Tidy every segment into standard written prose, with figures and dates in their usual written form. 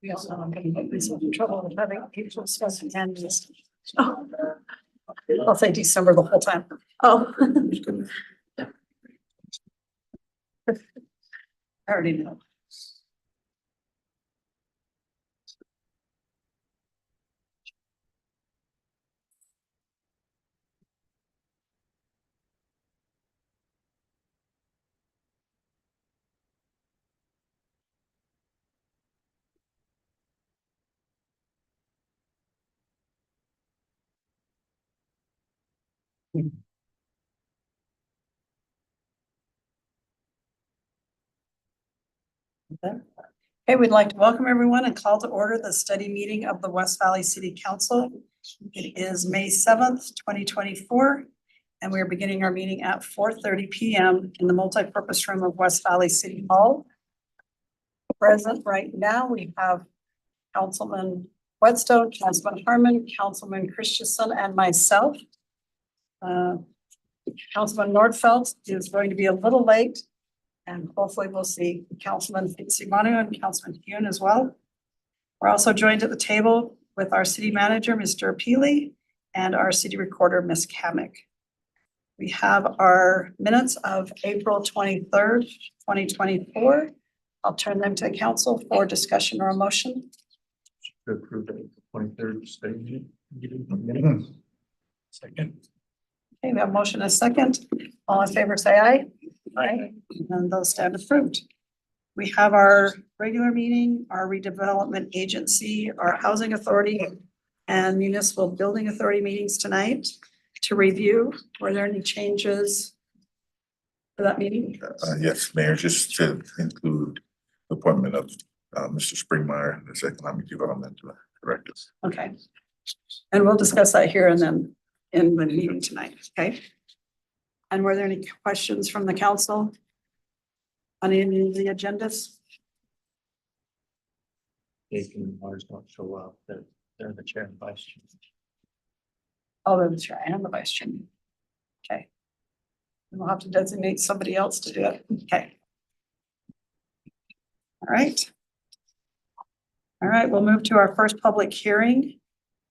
We also don't get myself in trouble with having people discussing and just. Oh. I'll say December the whole time. Oh. I already know. Okay, we'd like to welcome everyone and call to order the study meeting of the West Valley City Council. It is May 7th, 2024, and we are beginning our meeting at 4:30 p.m. in the multipurpose room of West Valley City Hall. Present right now, we have Councilman Whetstone, Councilman Harmon, Councilman Christensen, and myself. Councilman Nordfeld is going to be a little late, and hopefully we'll see Councilman Fitzsimonu and Councilman Hune as well. We're also joined at the table with our city manager, Mr. Peely, and our city recorder, Ms. Kamick. We have our minutes of April 23rd, 2024. I'll turn them to council for discussion or a motion. To approve the 23rd study meeting. Second. Okay, we have a motion and a second. All in favor, say aye. Aye. And those stand approved. We have our regular meeting, our redevelopment agency, our housing authority, and municipal building authority meetings tonight to review. Were there any changes for that meeting? Yes, Mayor, just to include the appointment of Mr. Springmeyer as Economic Development Director. Okay. And we'll discuss that here and then in the meeting tonight, okay? And were there any questions from the council on any of the agendas? Jake and Mars don't show up. They're the chair and vice chair. Oh, the chair and the vice chair. Okay. We'll have to designate somebody else to do it. Okay. All right. All right, we'll move to our first public hearing,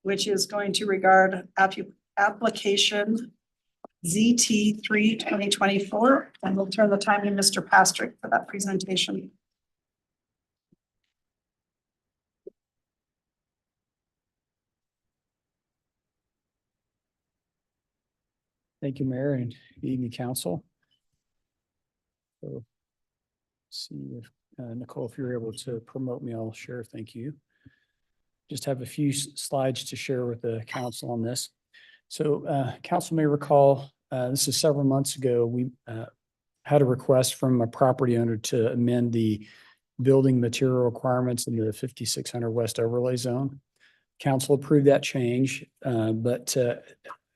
which is going to regard application ZT 3/2024, and we'll turn the time to Mr. Pastrick for that presentation. Thank you, Mayor, and good evening, council. So, see if Nicole, if you're able to promote me, I'll share. Thank you. Just have a few slides to share with the council on this. So, council may recall, this is several months ago, we had a request from a property owner to amend the building material requirements in the 5600 West Overlay Zone. Council approved that change, but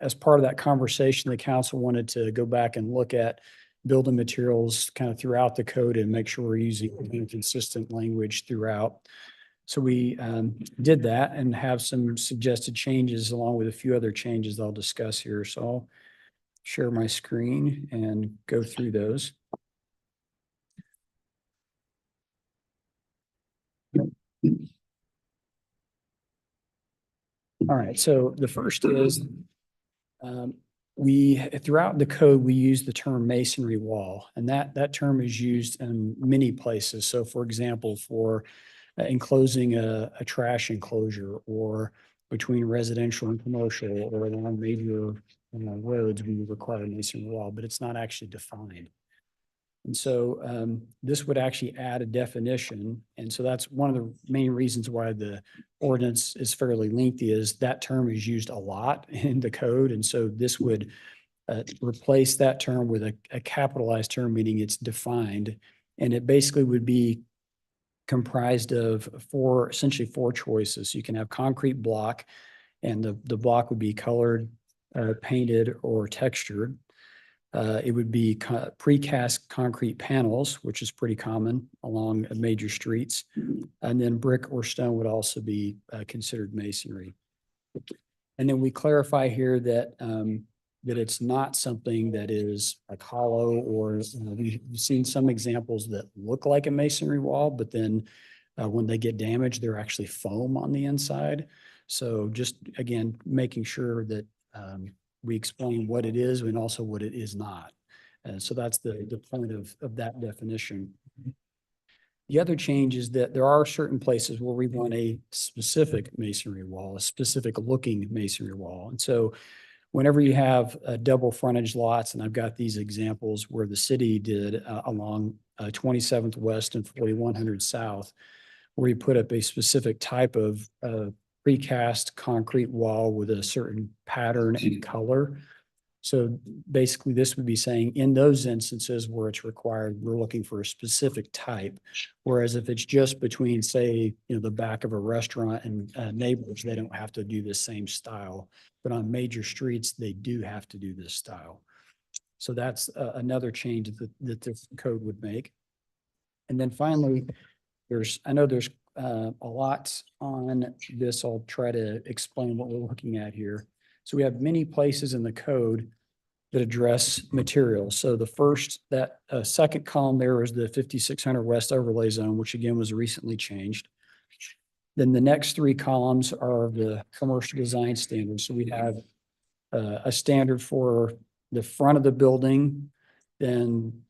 as part of that conversation, the council wanted to go back and look at building materials kind of throughout the code and make sure we're using consistent language throughout. So we did that and have some suggested changes along with a few other changes I'll discuss here. So I'll share my screen and go through those. All right, so the first is we throughout the code, we use the term masonry wall, and that term is used in many places. So for example, for enclosing a trash enclosure, or between residential and commercial, or along major roads, we require a masonry wall, but it's not actually defined. And so this would actually add a definition. And so that's one of the main reasons why the ordinance is fairly lengthy, is that term is used a lot in the code. And so this would replace that term with a capitalized term, meaning it's defined. And it basically would be comprised of essentially four choices. You can have concrete block, and the block would be colored, painted, or textured. It would be precast concrete panels, which is pretty common along major streets. And then brick or stone would also be considered masonry. And then we clarify here that that it's not something that is like hollow, or we've seen some examples that look like a masonry wall, but then When they get damaged, they're actually foam on the inside. So just, again, making sure that we explain what it is and also what it is not. And so that's the point of that definition. The other change is that there are certain places where we want a specific masonry wall, a specific looking masonry wall. And so whenever you have double frontage lots, and I've got these examples where the city did along 27th West and 4100 South, where you put up a specific type of precast concrete wall with a certain pattern and color. So basically, this would be saying in those instances where it's required, we're looking for a specific type. Whereas if it's just between, say, the back of a restaurant and neighbors, they don't have to do the same style. But on major streets, they do have to do this style. So that's another change that this code would make. And then finally, I know there's a lot on this. I'll try to explain what we're looking at here. So we have many places in the code that address materials. So the second column there is the 5600 West overlay zone, which again was recently changed. Then the next three columns are the commercial design standards. So we have a standard for the front of the building, then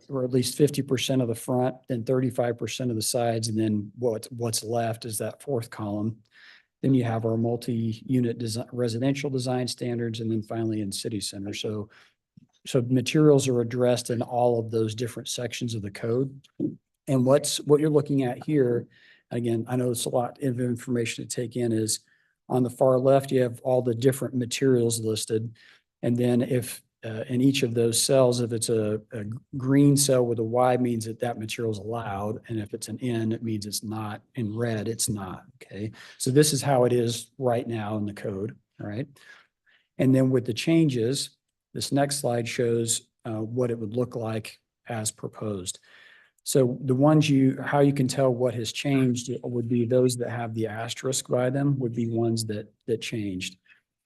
or at least 50% of the front, then 35% of the sides, and then what's left is that fourth column. Then you have our multi-unit residential design standards, and then finally in city center. So materials are addressed in all of those different sections of the code. And what you're looking at here, again, I know it's a lot of information to take in, is on the far left, you have all the different materials listed. And then if in each of those cells, if it's a green cell with a Y, means that material is allowed. And if it's an N, it means it's not. In red, it's not. Okay. So this is how it is right now in the code. All right. And then with the changes, this next slide shows what it would look like as proposed. So the ones how you can tell what has changed would be those that have the asterisk by them would be ones that changed.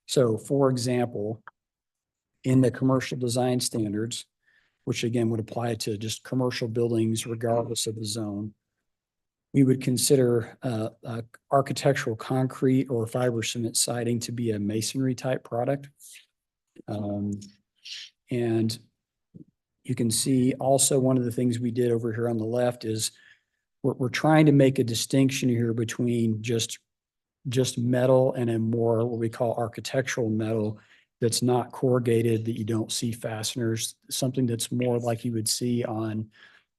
So for example, in the commercial design standards, which again would apply to just commercial buildings regardless of the zone, we would consider architectural concrete or fiber cement siding to be a masonry type product. And you can see also one of the things we did over here on the left is we're trying to make a distinction here between just metal and a more what we call architectural metal that's not corrugated, that you don't see fasteners, something that's more like you would see on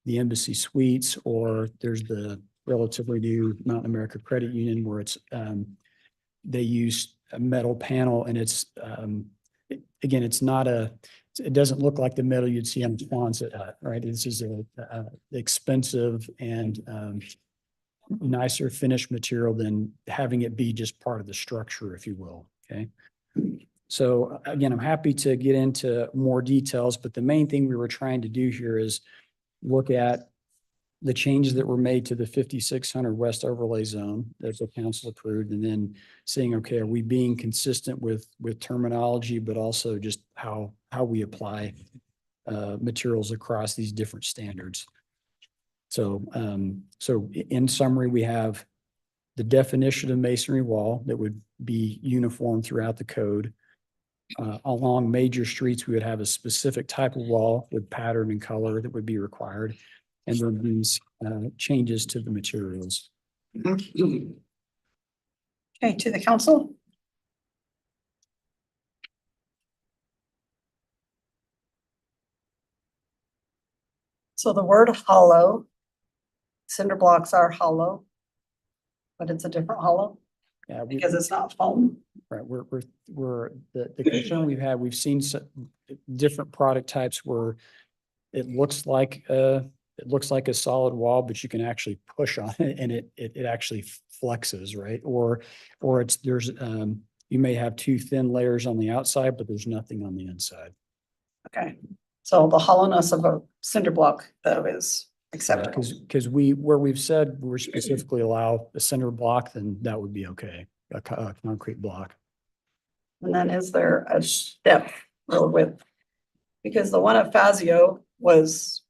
the Embassy Suites, or there's the relatively new Mountain America Credit Union where it's they use a metal panel, and it's again, it doesn't look like the metal you'd see on Quonset hut, right? This is a expensive and nicer finished material than having it be just part of the structure, if you will. Okay. So again, I'm happy to get into more details, but the main thing we were trying to do here is look at the changes that were made to the 5600 West overlay zone that the council approved, and then seeing, okay, are we being consistent with terminology, but also just how we apply materials across these different standards. So in summary, we have the definition of masonry wall that would be uniform throughout the code. Along major streets, we would have a specific type of wall with pattern and color that would be required. And then these changes to the materials. Okay, to the council. So the word hollow, cinder blocks are hollow, but it's a different hollow Yeah, because it's not foam. right. The concern we've seen different product types where it looks like a solid wall, but you can actually push on it and it actually flexes, right? Or you may have two thin layers on the outside, but there's nothing on the inside. Okay, so the hollowness of a cinder block though is acceptable. Because where we've said we're specifically allow a cinder block, then that would be okay, a concrete block. And then is there a depth or width? Because the one at Fazio was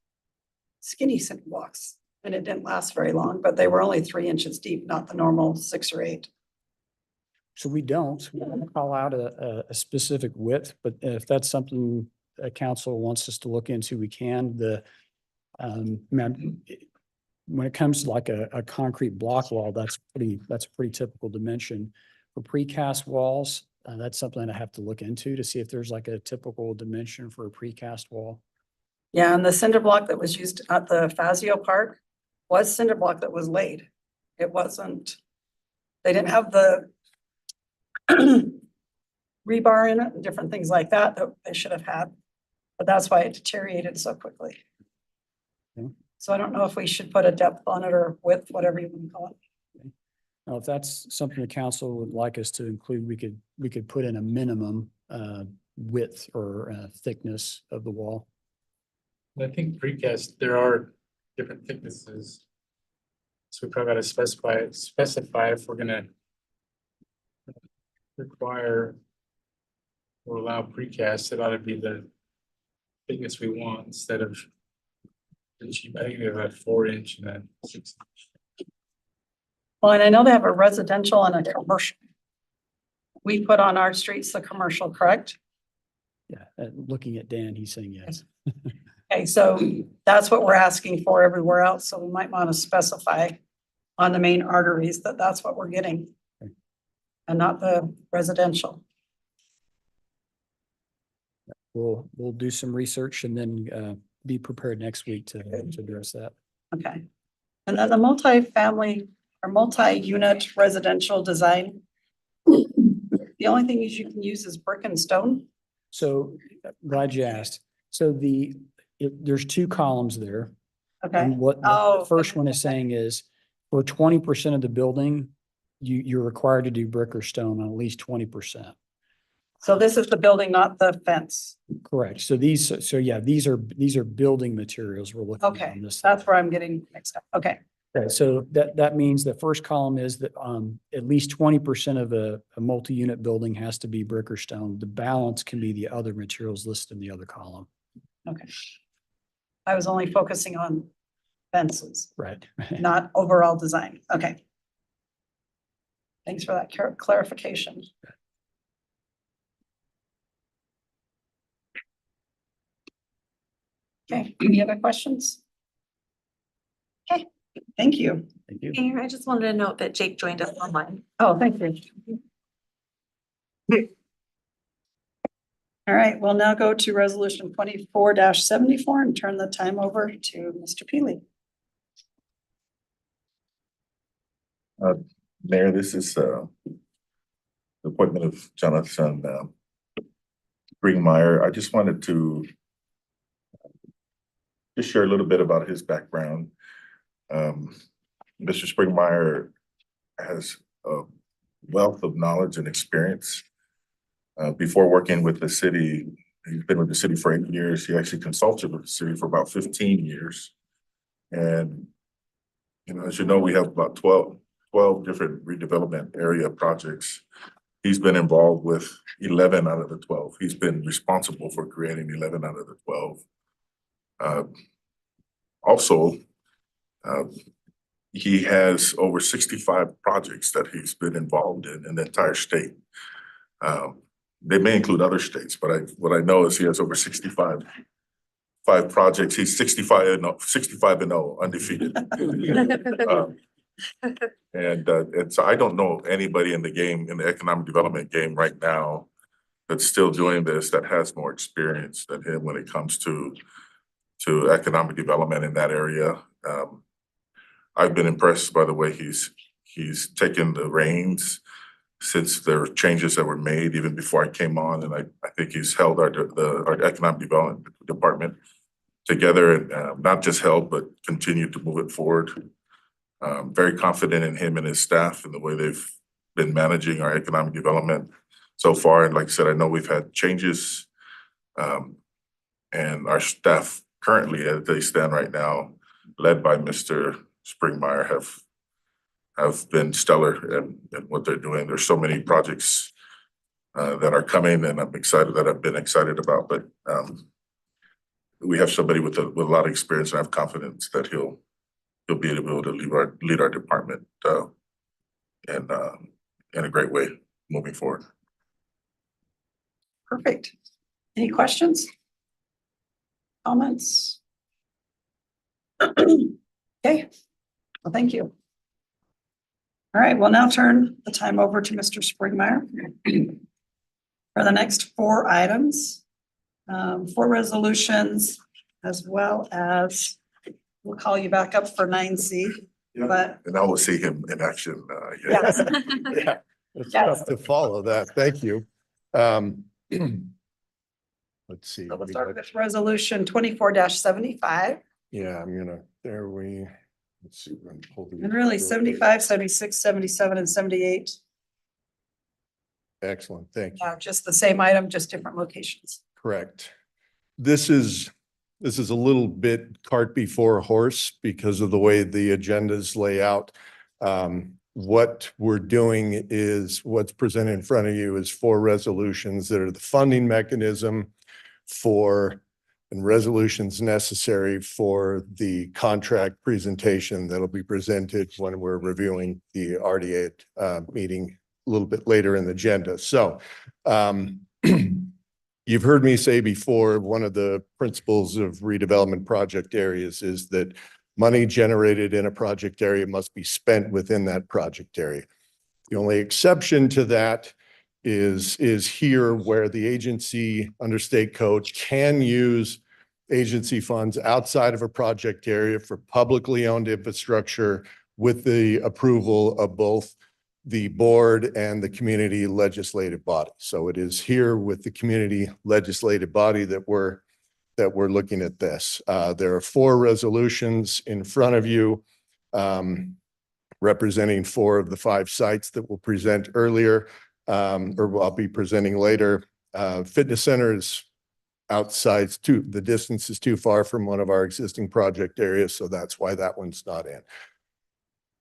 skinny cinder blocks. And it didn't last very long, but they were only 3 inches deep, not the normal 6 or 8. So we don't call out a specific width, but if that's something a council wants us to look into, we can. When it comes to like a concrete block wall, that's a pretty typical dimension. For precast walls, that's something I have to look into to see if there's like a typical dimension for a precast wall. Yeah, and the cinder block that was used at the Fazio Park was cinder block that was laid. It wasn't, they didn't have the rebar in it and different things like that that they should have had. But that's why it deteriorated so quickly. Okay. So I don't know if we should put a depth on it or width, whatever you want to call it. Now, if that's something the council would like us to include, we could put in a minimum width or thickness of the wall. I think precast, there are different thicknesses. So we probably gotta specify if we're gonna require or allow precast, it ought to be the thickness we want instead of the cheap. I think we have a 4-inch and a 6-inch. Well, and I know they have a residential and a commercial. We put on our streets the commercial, correct? Yeah, looking at Dan, he's saying yes. Okay, so that's what we're asking for everywhere else, so we might want to specify on the main arteries that that's what we're getting. Okay. And not the residential. We'll do some research and then be prepared next week to address that. Okay. And then the multifamily or multi-unit residential design. The only thing is you can use is brick and stone. So glad you asked. So there's 2 columns there. Okay, And what Oh, the first okay. one is saying is for 20% of the building, you're required to do brick or stone on at least 20%. so this is the building, not the fence. Correct. So these are building materials we're looking at Okay, on this. that's where I'm getting mixed up. Okay, Okay, so that means the first column is that at least 20% of a multi-unit building has to be brick or stone. The balance can be the other materials listed in the other column. okay. I was only focusing on fences, Right. not overall design. Okay. Thanks for that clarification. Okay, any other questions? Okay, thank you. Thank you. Mayor, I just wanted to note that Jake joined us online. Oh, thank you. All right, we'll now go to resolution 24-74 and turn the time over to Mr. Peely. Mayor, this is the appointment of Jonathan Springmeyer. I just wanted to just share a little bit about his background. Mr. Springmeyer has a wealth of knowledge and experience. Before working with the city, he's been with the city for 8 years. He actually consulted with the city for about 15 years. And, you know, as you know, we have about 12 different redevelopment area projects. He's been involved with 11 out of the 12. He's been responsible for creating 11 out of the 12. Also, he has over 65 projects that he's been involved in the entire state. They may include other states, but what I know is he has over 65 projects. He's 65 and 0, undefeated. And so I don't know anybody in the economic development game right now that's still doing this that has more experience than him when it comes to economic development in that area. I've been impressed by the way he's taken the reins since there were changes that were made even before I came on, and I think he's held our economic development department together, and not just held but continued to move it forward. Very confident in him and his staff and the way they've been managing our economic development so far. And like I said, I know we've had changes, and our staff currently, as they stand right now, led by Mr. Springmeyer, have been stellar in what they're doing. There's so many projects that are coming, and I've been excited about. But we have somebody with a lot of experience, and I have confidence that he'll he'll be able to lead our department in a great way moving forward. Perfect. Any questions? Comments? Okay, well, thank you. All right, we'll now turn the time over to Mr. Springmeyer for the next 4 items, 4 resolutions, as well as we'll call you back up for 9C, but And I will see him in action. yes, Yeah, it's Yes. tough to follow that. Thank you. Let's see. so we'll we start got- with resolution 24-75. Yeah, let's see. I'm holding And it really real quick. 75, 76, 77, and 78 Excellent, thank you. are just the same item, just different locations. Correct. This is a little bit cart before horse because of the way the agendas lay out. What we're doing is what's presented in front of you is 4 resolutions that are the funding mechanism and resolutions necessary for the contract presentation that'll be presented when we're reviewing the RDA meeting a little bit later in the agenda. So you've heard me say before, one of the principles of redevelopment project areas is that money generated in a project area must be spent within that project area. The only exception to that is here where the agency under state code can use agency funds outside of a project area for publicly owned infrastructure with the approval of both the board and the community legislative body. So it is here with the community legislative body that we're looking at this. There are 4 resolutions in front of you representing 4 of the 5 sites that we'll present earlier, or I'll be presenting later. Fitness center is outside, the distance is too far from one of our existing project areas, so that's why that one's not in.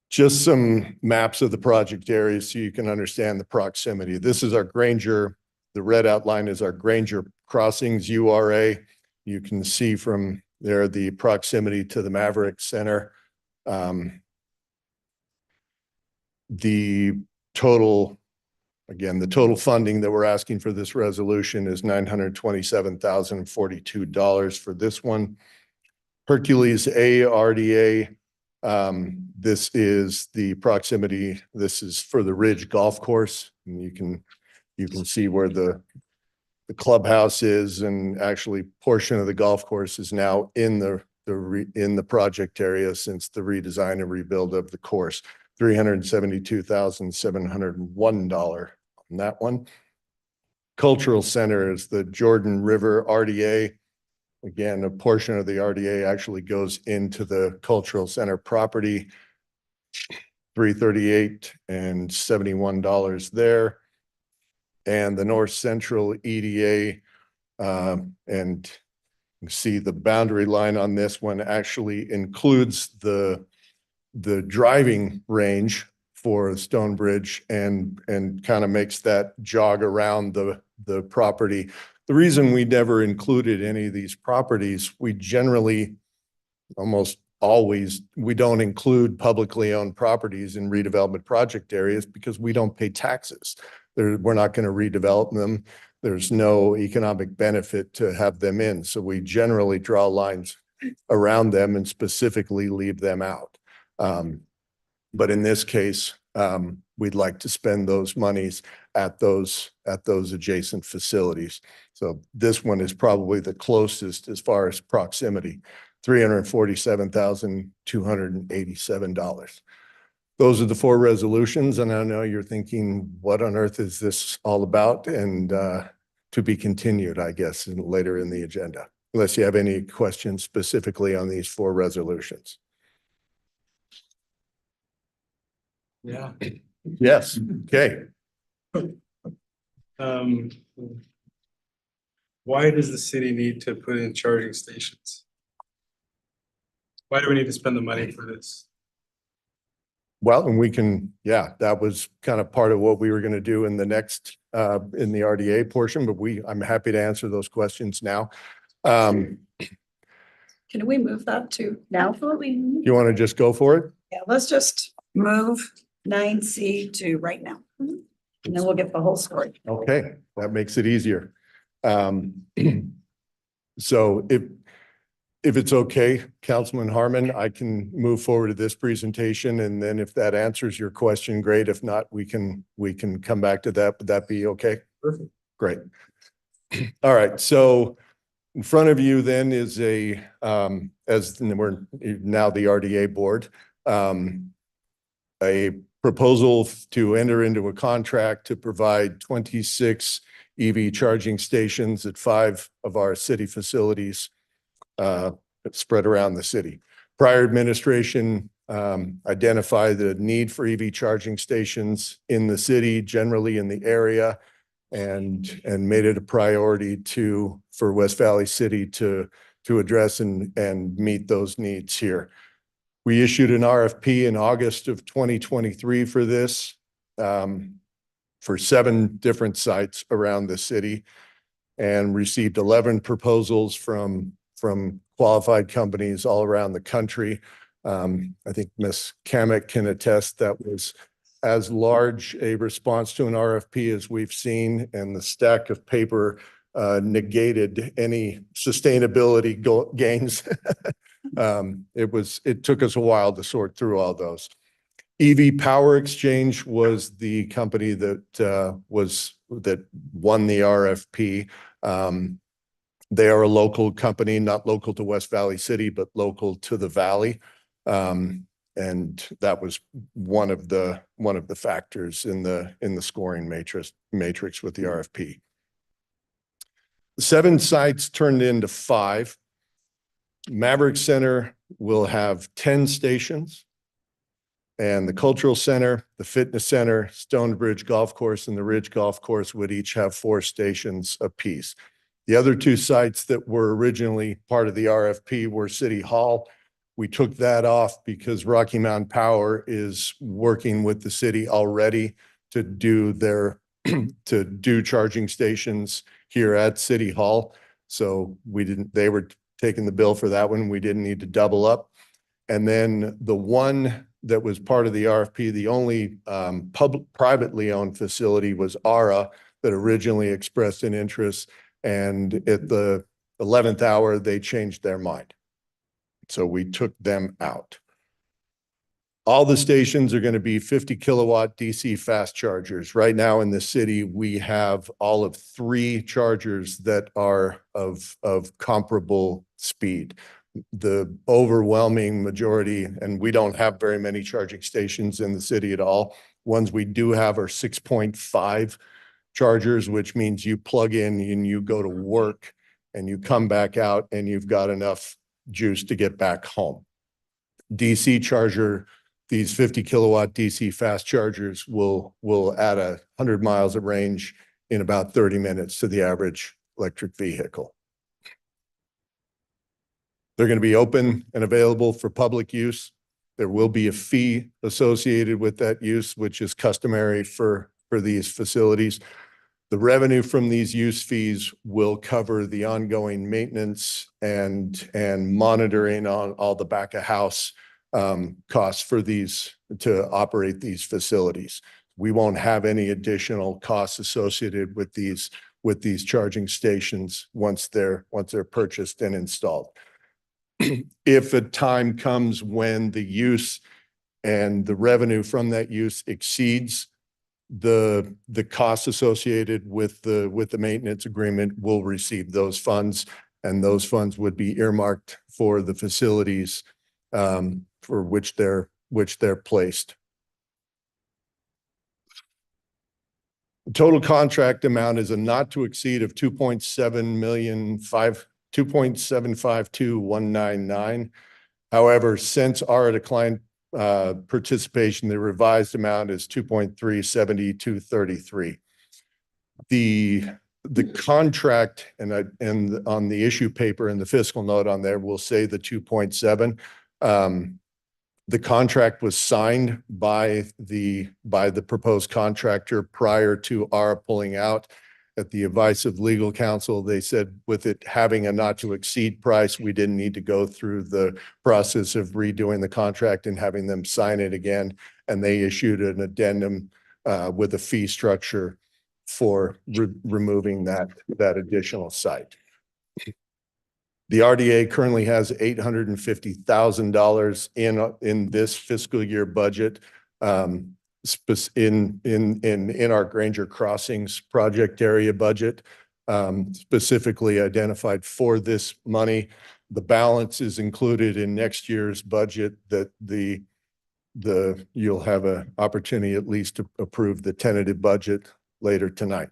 Just some maps of the project areas so you can understand the proximity. This is our Granger, the red outline is our Granger Crossings URA. You can see from there the proximity to the Maverick Center. The total funding that we're asking for this resolution is $927,042 for this one. Hercules A RDA. This is the proximity. This is for the Ridge Golf Course. And you can see where the clubhouse is, and actually portion of the golf course is now in the project area since the redesign and rebuild of the course. $372,701 on that one. Cultural Center is the Jordan River RDA. Again, a portion of the RDA actually goes into the Cultural Center property. $338 and $71 there. And the North Central EDA, and you see the boundary line on this one actually includes the driving range for Stonebridge and kind of makes that jog around the property. The reason we never included any of these properties, we generally, almost always, we don't include publicly owned properties in redevelopment project areas because we don't pay taxes. We're not going to redevelop them. There's no economic benefit to have them in. So we generally draw lines around them and specifically leave them out. But in this case, we'd like to spend those monies at those adjacent facilities. So this one is probably the closest as far as proximity, $347,287. Those are the 4 resolutions, and I know you're thinking, what on earth is this all about? And to be continued, I guess, later in the agenda, unless you have any questions specifically on these 4 resolutions. Yeah. Yes, okay. Why does the city need to put in charging stations? Why do we need to spend the money for this? Well, and we can, yeah, that was kind of part of what we were going to do in the next, in the RDA portion, but I'm happy to answer those questions now. Can we move that to now? Absolutely. You want to just go for it? Yeah, let's just move 9C to right now. And then we'll get the whole story. Okay, that makes it easier. So if it's okay, Councilman Harmon, I can move forward to this presentation, and then if that answers your question, great. If not, we can come back to that. Would that be okay? Perfect. Great. All right, so in front of you then is a, as we're now the RDA board, a proposal to enter into a contract to provide 26 EV charging stations at 5 of our city facilities spread around the city. Prior administration identified the need for EV charging stations in the city, generally in the area, and made it a priority for West Valley City to address and meet those needs here. We issued an RFP in August of 2023 for this, for 7 different sites around the city, and received 11 proposals from qualified companies all around the country. I think Ms. Kamek can attest that was as large a response to an RFP as we've seen, and the stack of paper negated any sustainability gains. It took us a while to sort through all those. EV Power Exchange was the company that won the RFP. They are a local company, not local to West Valley City, but local to the Valley. And that was one of the factors in the scoring matrix with the RFP. 7 sites turned into 5. Maverick Center will have 10 stations, and the Cultural Center, the Fitness Center, Stonebridge Golf Course, and the Ridge Golf Course would each have 4 stations apiece. The other 2 sites that were originally part of the RFP were City Hall. We took that off because Rocky Mountain Power is working with the city already to do charging stations here at City Hall. So they were taking the bill for that one. We didn't need to double up. And then the one that was part of the RFP, the only privately owned facility was ARA that originally expressed an interest. And at the 11th hour, they changed their mind. So we took them out. All the stations are going to be 50 kilowatt DC fast chargers. Right now in the city, we have all of 3 chargers that are of comparable speed. The overwhelming majority, and we don't have very many charging stations in the city at all. Ones we do have are 6.5 chargers, which means you plug in and you go to work and you come back out and you've got enough juice to get back home. DC charger, these 50 kilowatt DC fast chargers will add 100 miles of range in about 30 minutes to the average electric vehicle. They're going to be open and available for public use. There will be a fee associated with that use, which is customary for these facilities. The revenue from these use fees will cover the ongoing maintenance and monitoring on all the back of house costs for these to operate these facilities. We won't have any additional costs associated with these charging stations once they're purchased and installed. If a time comes when the use and the revenue from that use exceeds the costs associated with the maintenance agreement, we'll receive those funds, and those funds would be earmarked for the facilities for which they're placed. The total contract amount is a not to exceed of $2.752,199. However, since ARA declined participation, the revised amount is $2.37233. The contract and on the issue paper and the fiscal note on there will say the 2.7. The contract was signed by the proposed contractor prior to ARA pulling out. At the advice of legal counsel, they said with it having a not to exceed price, we didn't need to go through the process of redoing the contract and having them sign it again. And they issued an addendum with a fee structure for removing that additional site. The RDA currently has $850,000 in this fiscal year budget in our Granger Crossings project area budget, specifically identified for this money. The balance is included in next year's budget that you'll have an opportunity at least to approve the tentative budget later tonight.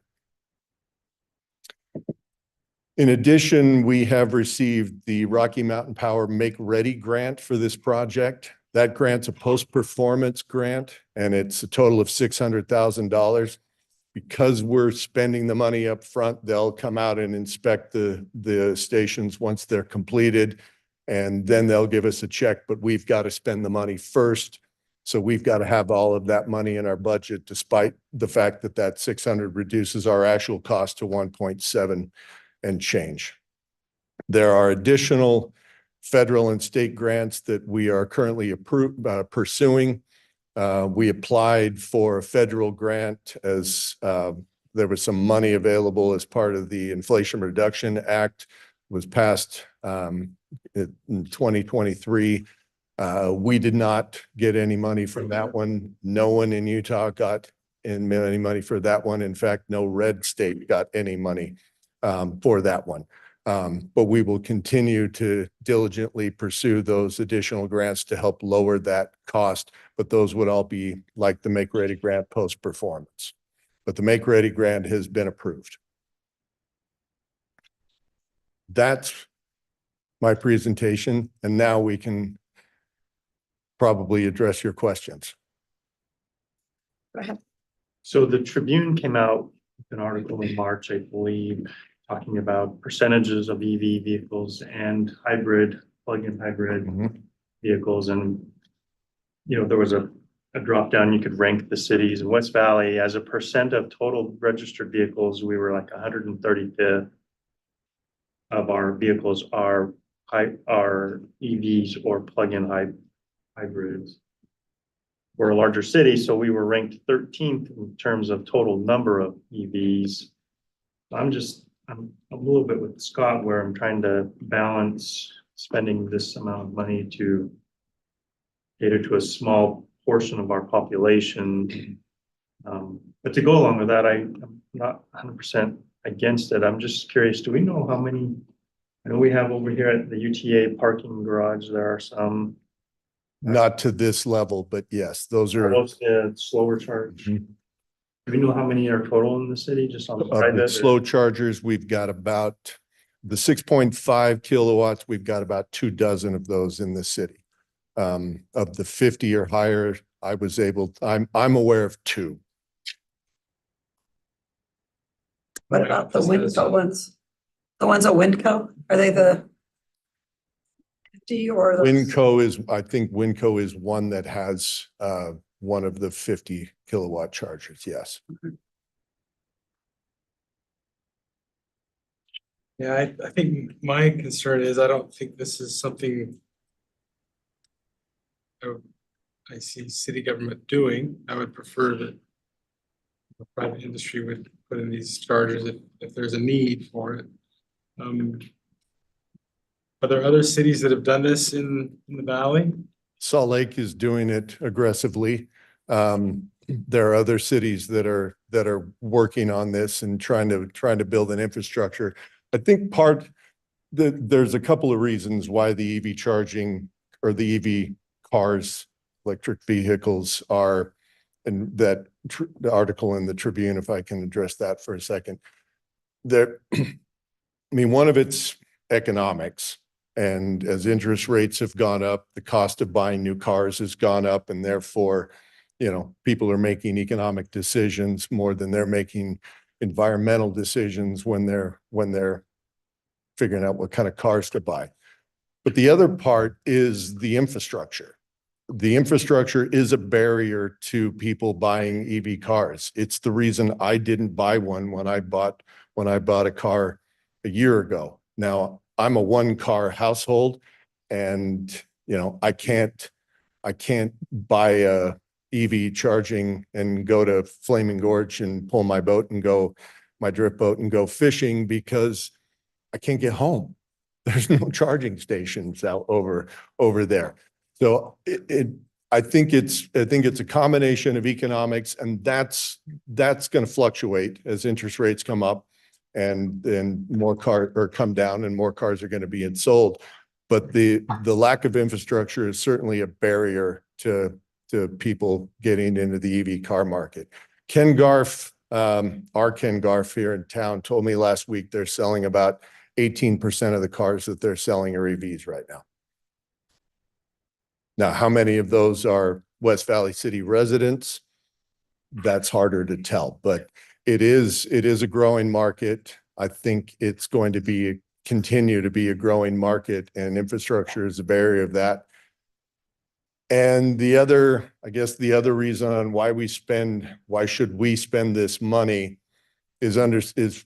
In addition, we have received the Rocky Mountain Power Make Ready grant for this project. That grant's a post-performance grant, and it's a total of $600,000. Because we're spending the money up front, they'll come out and inspect the stations once they're completed, and then they'll give us a check, but we've got to spend the money first. So we've got to have all of that money in our budget, despite the fact that that 600 reduces our actual cost to 1.7 and change. There are additional federal and state grants that we are currently pursuing. We applied for a federal grant as there was some money available as part of the Inflation Reduction Act was passed in 2023. We did not get any money from that one. No one in Utah got any money for that one. In fact, no red state got any money for that one. But we will continue to diligently pursue those additional grants to help lower that cost. But those would all be like the Make Ready grant post-performance. But the Make Ready grant has been approved. That's my presentation. And now we can probably address your questions. Go ahead. So the Tribune came out with an article in March, I believe, talking about percentages of EV vehicles and plug-in hybrid vehicles. And, there was a drop down, you could rank the cities. In West Valley, as a percent of total registered vehicles, we were like 135th of our vehicles are EVs or plug-in hybrids. We're a larger city, so we were ranked 13th in terms of total number of EVs. I'm a little bit with Scott where I'm trying to balance spending this amount of money to cater to a small portion of our population. But to go along with that, I'm not 100% against it. I'm just curious, do we know how many, I know we have over here at the UTA parking garage, there are some. Not to this level, but yes, those are Those slower charge. Do we know how many are total in the city, just on the of the private? slow chargers. We've got about the 6.5 kilowatts. We've got about 24 of those in the city. Of the 50 or higher, I'm aware of 2. What about the Windco ones? The ones at Windco, are they the 50 or? I think Windco is one that has one of the 50 kilowatt chargers. Yes. Yeah, I think my concern is I don't think this is something I see city government doing. I would prefer that the private industry would put in these chargers if there's a need for it. Are there other cities that have done this in the valley? Salt Lake is doing it aggressively. There are other cities that are working on this and trying to build an infrastructure. I think there's a couple of reasons why the EV charging or the EV cars, electric vehicles are, and that the article in the Tribune, if I can address that for a second. One of it's economics. And as interest rates have gone up, the cost of buying new cars has gone up, and therefore, people are making economic decisions more than they're making environmental decisions when they're figuring out what kind of cars to buy. But the other part is the infrastructure. the infrastructure is a barrier to people buying EV cars. It's the reason I didn't buy one when I bought a car a year ago. Now, I'm a one-car household, and I can't buy a EV charging and go to Flaming Gorge and pull my drift boat and go fishing because I can't get home. There's no charging stations out over there. So I think it's a combination of economics, and that's going to fluctuate as interest rates come up and then come down and more cars are going to be sold. But the lack of infrastructure is certainly a barrier to people getting into the EV car market. Ken Garf, our Ken Garf here in town, told me last week they're selling about 18% of the cars that they're selling are EVs right now. Now, how many of those are West Valley City residents? That's harder to tell, but it is a growing market. I think it's going to continue to be a growing market, and infrastructure is a barrier of that. And I guess the other reason on why should we spend this money is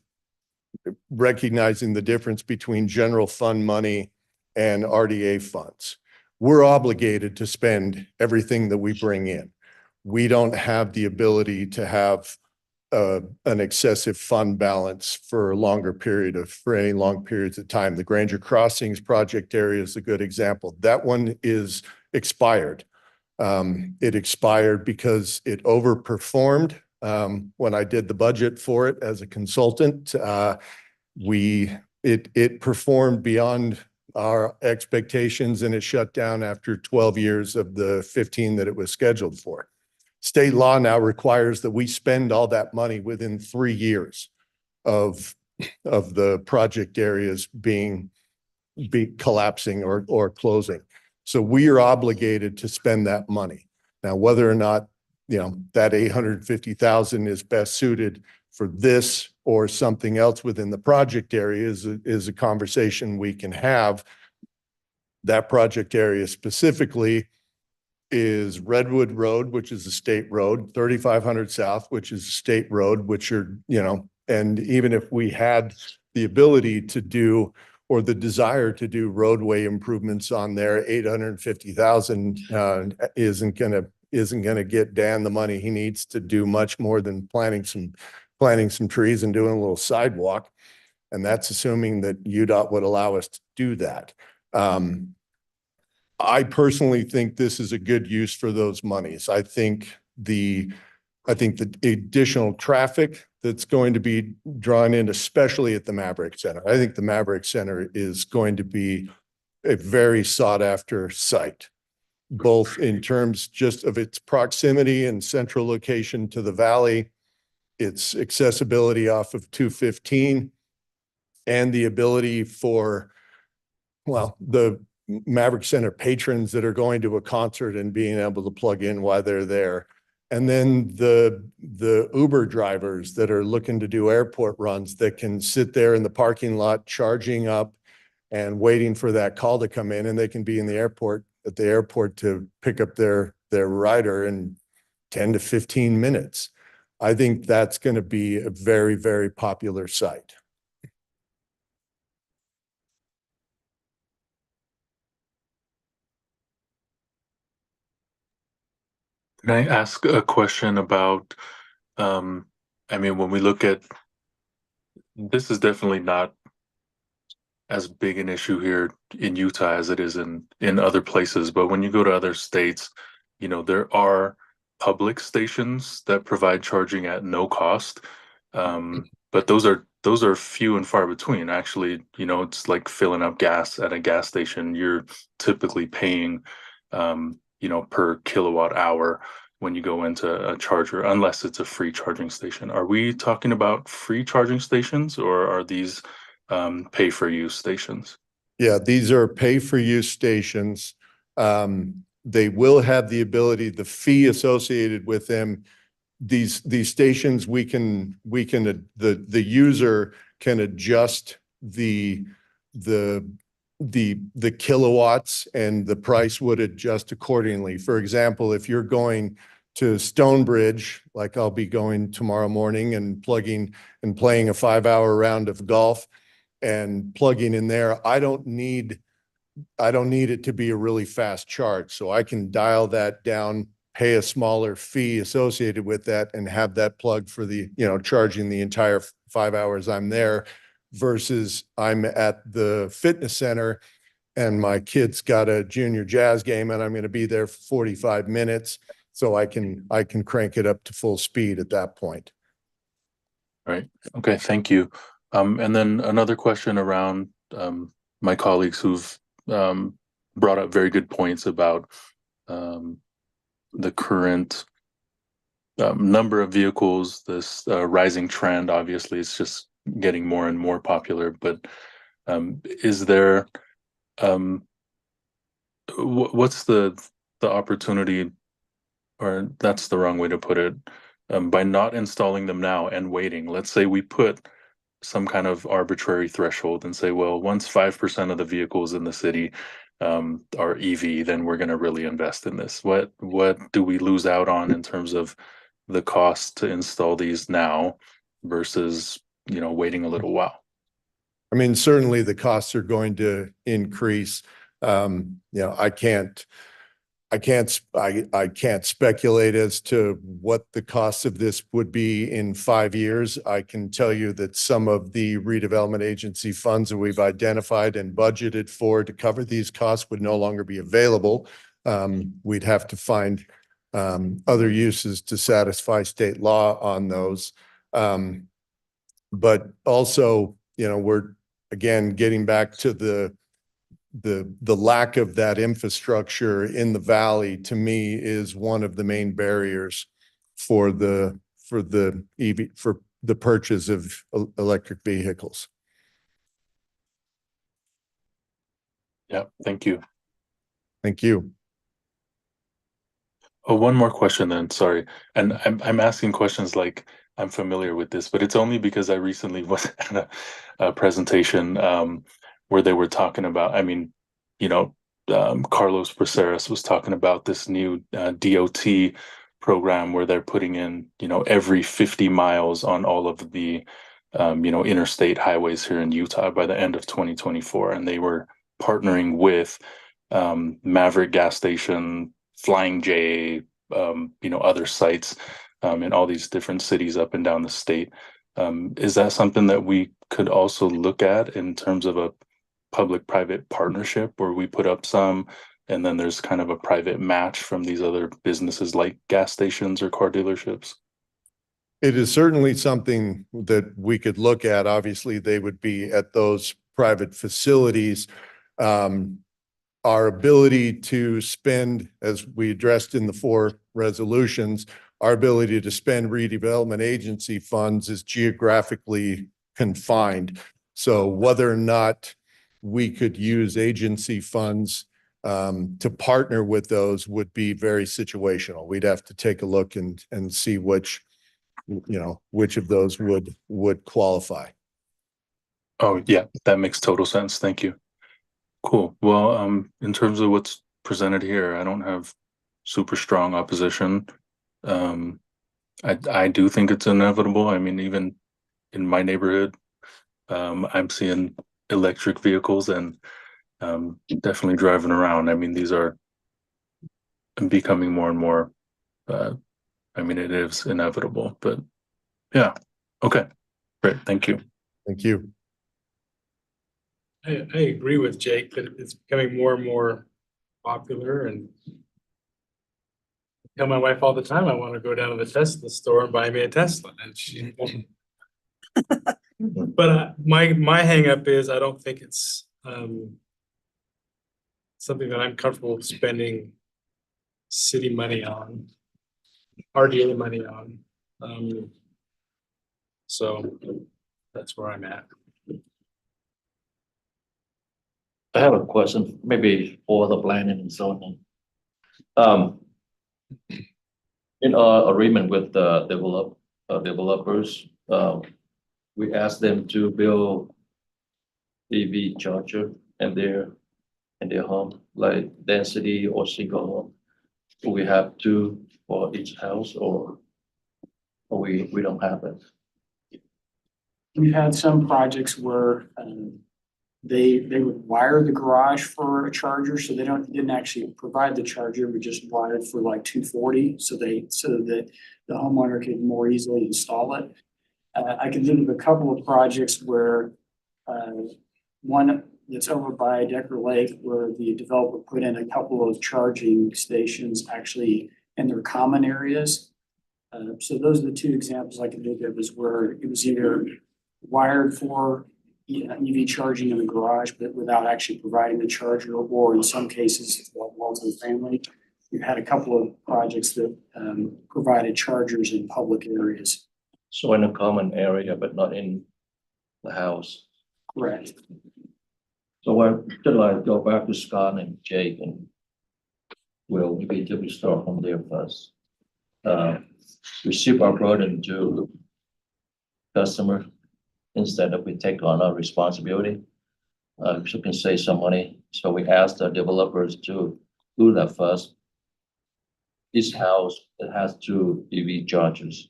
recognizing the difference between general fund money and RDA funds. We're obligated to spend everything that we bring in. We don't have the ability to have an excessive fund balance for any long periods of time. The Granger Crossings project area is a good example. That one is expired. It expired because it overperformed. When I did the budget for it as a consultant, it performed beyond our expectations, and it shut down after 12 years of the 15 that it was scheduled for. State law now requires that we spend all that money within 3 years of the project areas be collapsing or closing. So we are obligated to spend that money. Now, whether or not that 850,000 is best suited for this or something else within the project area is a conversation we can have. That project area specifically is Redwood Road, which is a state road, 3500 South, which is a state road, and even if we had the ability to do or the desire to do roadway improvements on there, 850,000 isn't gonna get Dan the money he needs to do much more than planting some trees and doing a little sidewalk. And that's assuming that UDOT would allow us to do that. I personally think this is a good use for those monies. I think the additional traffic that's going to be drawn in, especially at the Maverick Center. I think the Maverick Center is going to be a very sought after site, both in terms just of its proximity and central location to the valley, its accessibility off of 215, and the ability for, the Maverick Center patrons that are going to a concert and being able to plug in while they're there. And then the Uber drivers that are looking to do airport runs that can sit there in the parking lot charging up and waiting for that call to come in, and they can be at the airport to pick up their rider in 10 to 15 minutes. I think that's going to be a very, very popular site. Can I ask a question about, when we look at, this is definitely not as big an issue here in Utah as it is in other places, but when you go to other states, there are public stations that provide charging at no cost. But those are few and far between. Actually, it's like filling up gas at a gas station. You're typically paying per kilowatt hour when you go into a charger, unless it's a free charging station. Are we talking about free charging stations, or are these pay for use stations? Yeah, these are pay for use stations. They will have the ability, the fee associated with them. These stations, the user can adjust the the kilowatts and the price would adjust accordingly. For example, if you're going to Stonebridge, like I'll be going tomorrow morning and plugging and playing a 5-hour round of golf and plugging in there, I don't need it to be a really fast charge. So I can dial that down, pay a smaller fee associated with that and have that plug for the, charging the entire 5 hours I'm there versus I'm at the fitness center and my kid's got a junior jazz game and I'm going to be there for 45 minutes. So I can crank it up to full speed at that point. Right. Okay. Thank you. And then another question around my colleagues who've brought up very good points about the current number of vehicles. This rising trend, obviously, is just getting more and more popular. But is there what's the opportunity, or that's the wrong way to put it, by not installing them now and waiting? Let's say we put some kind of arbitrary threshold and say, well, once 5% of the vehicles in the city are EV, then we're going to really invest in this. What do we lose out on in terms of the cost to install these now versus, waiting a little while? I mean, certainly the costs are going to increase. I can't speculate as to what the cost of this would be in 5 years. I can tell you that some of the redevelopment agency funds that we've identified and budgeted for to cover these costs would no longer be available. We'd have to find other uses to satisfy state law on those. But also, we're again getting back to the lack of that infrastructure in the valley, to me, is one of the main barriers for the purchase of electric vehicles. Yeah, thank you. Thank you. Oh, one more question then, sorry. And I'm asking questions like I'm familiar with this, but it's only because I recently was at a presentation where they were talking about, Carlos Braceras was talking about this new DOT program where they're putting in, every 50 miles on all of the, interstate highways here in Utah by the end of 2024. And they were partnering with Maverick gas station, Flying J, other sites in all these different cities up and down the state. Is that something that we could also look at in terms of a public-private partnership where we put up some and then there's kind of a private match from these other businesses like gas stations or car dealerships? It is certainly something that we could look at. Obviously, they would be at those private facilities. Our ability to spend, as we addressed in the 4 resolutions, our ability to spend redevelopment agency funds is geographically confined. So whether or not we could use agency funds to partner with those would be very situational. We'd have to take a look and see which of those would qualify. Oh, yeah, that makes total sense. Thank you. Cool. Well, in terms of what's presented here, I don't have super strong opposition. I do think it's inevitable. I mean, even in my neighborhood, I'm seeing electric vehicles and definitely driving around. I mean, these are becoming more and more, it is inevitable, but yeah. Okay, great. Thank you. Thank you. I agree with Jake that it's becoming more and more popular, and I tell my wife all the time I want to go down to the Tesla store and buy me a Tesla, and she won't. But my hang up is I don't think it's something that I'm comfortable spending city money on, RDA money on. So that's where I'm at. I have a question, maybe for the planning and zoning. In our agreement with the developers, we asked them to build EV charger in their home, like density or single home? Do we have two for each house or we don't have it? We've had some projects where they would wire the garage for a charger, so didn't actually provide the charger, we just wired for like 240, so that the homeowner could more easily install it. I can think of a couple of projects where one that's over by Decker Lake, where the developer put in a couple of charging stations actually in their common areas. So those are the two examples I can think of, is where it was either wired for EV charging in the garage, but without actually providing the charger, or in some cases, like multi-family. We've had a couple of projects that provided chargers in public areas. So in a common area, but not in the house. Correct. So what, should I go back to Scott and Jake and Will, maybe we start from there first. We ship our burden to customer instead of we take on our responsibility. So we can save some money. So we asked the developers to do that first. This house, it has two EV chargers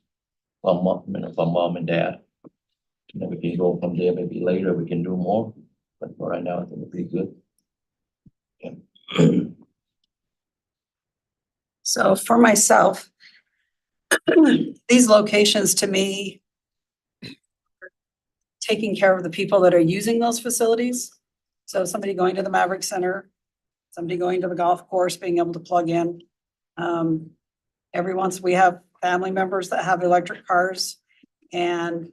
for mom and dad. And then we can go from there, maybe later we can do more, but for right now, I think it'll be good. Yeah. So for myself, these locations to me, taking care of the people that are using those facilities. So somebody going to the Maverick Center, somebody going to the golf course, being able to plug in. Every once we have family members that have electric cars, and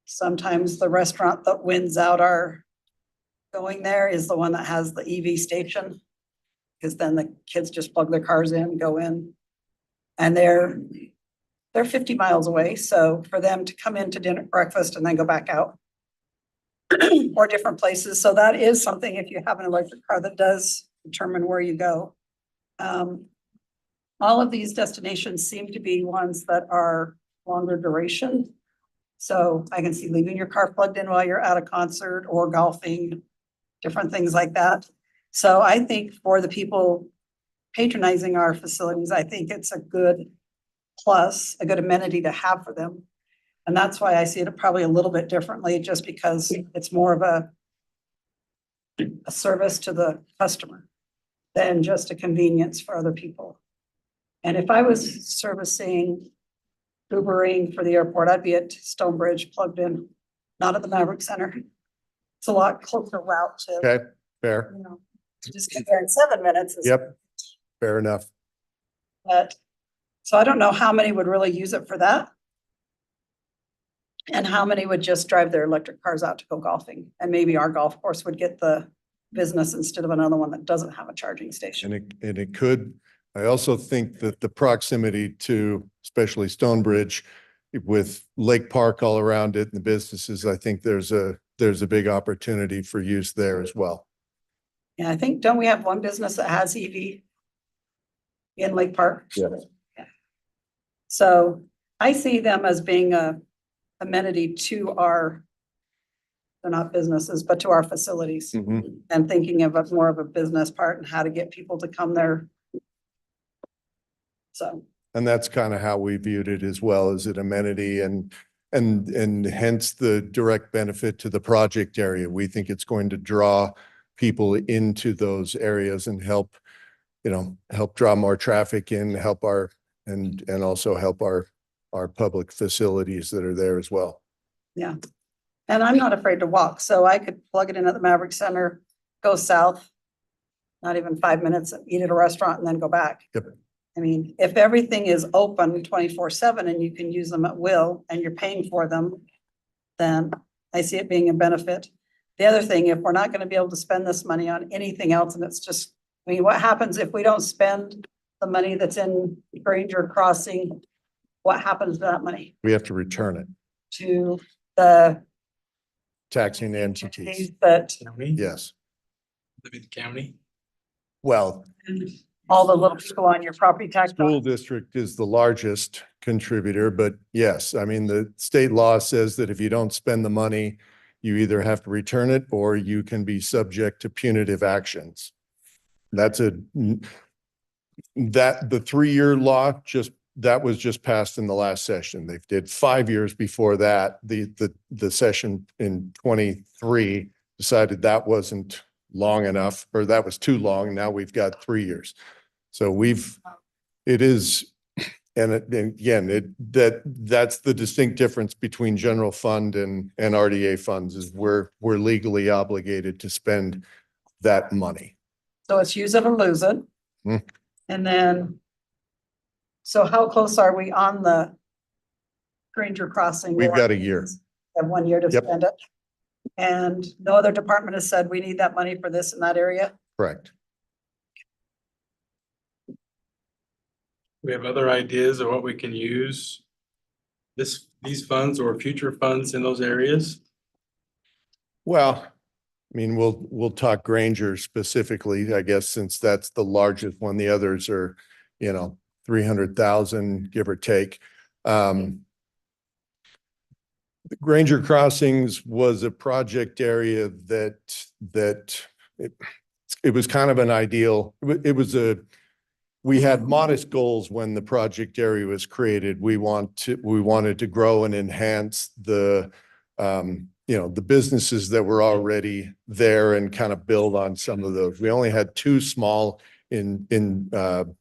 sometimes the restaurant that wins out our going there is the one that has the EV station. Because then the kids just plug their cars in, go in, and they're 50 miles away. So for them to come in to dinner, breakfast, and then go back out or different places. So that is something, if you have an electric car, that does determine where you go. All of these destinations seem to be ones that are longer duration. So I can see leaving your car plugged in while you're at a concert or golfing, different things like that. So I think for the people patronizing our facilities, I think it's a good plus, a good amenity to have for them. And that's why I see it probably a little bit differently, just because it's more of a service to the customer than just a convenience for other people. And if I was servicing Ubering for the airport, I'd be at Stonebridge plugged in, not at the Maverick Center. It's a lot closer route to, Okay, fair. you know, to just get there in 7 minutes. Yep, fair enough. But, so I don't know how many would really use it for that. And how many would just drive their electric cars out to go golfing? And maybe our golf course would get the business instead of another one that doesn't have a charging station. And it could, I also think that the proximity to, especially Stonebridge, with Lake Park all around it and the businesses, I think there's a big opportunity for use there as well. Yeah, I think, don't we have one business that has EV in Lake Park? Yeah. Yeah. So I see them as being a amenity to our, they're not businesses, but to our facilities, Mhm. and thinking of it more of a business part and how to get people to come there. So, And that's kind of how we viewed it as well, as an amenity and hence the direct benefit to the project area. We think it's going to draw people into those areas and help draw more traffic in, help our, and also help our public facilities that are there as well. yeah. And I'm not afraid to walk, so I could plug it in at the Maverick Center, go south, not even 5 minutes, eat at a restaurant and then go back. Yep. I mean, if everything is open 24/7 and you can use them at will and you're paying for them, then I see it being a benefit. The other thing, if we're not going to be able to spend this money on anything else, and it's just, I mean, what happens if we don't spend the money that's in Granger Crossing? What happens to that money? We have to return it. To the Taxing entities. entities that, County, Yes. live in the county. Well, all the little people on your property tax. school district is the largest contributor, but yes, I mean, the state law says that if you don't spend the money, you either have to return it or you can be subject to punitive actions. That's the 3-year law that was just passed in the last session. They did 5 years before that. The session in 23 decided that wasn't long enough, or that was too long. Now we've got 3 years. So it is, and again, that's the distinct difference between general fund and RDA funds is we're legally obligated to spend that money. So it's use it or lose it. Hmm. And then, so how close are we on the Granger Crossing? We've got a year. Have 1 year to Yep. spend it. And no other department has said we need that money for this in that area. Correct. We have other ideas of what we can use these funds or future funds in those areas? Well, I mean, we'll talk Granger specifically, I guess, since that's the largest one. The others are, 300,000, give or take. The Granger Crossings was a project area that it was kind of an ideal. We had modest goals when the project area was created. We wanted to grow and enhance the businesses that were already there and kind of build on some of those. We only had 2 small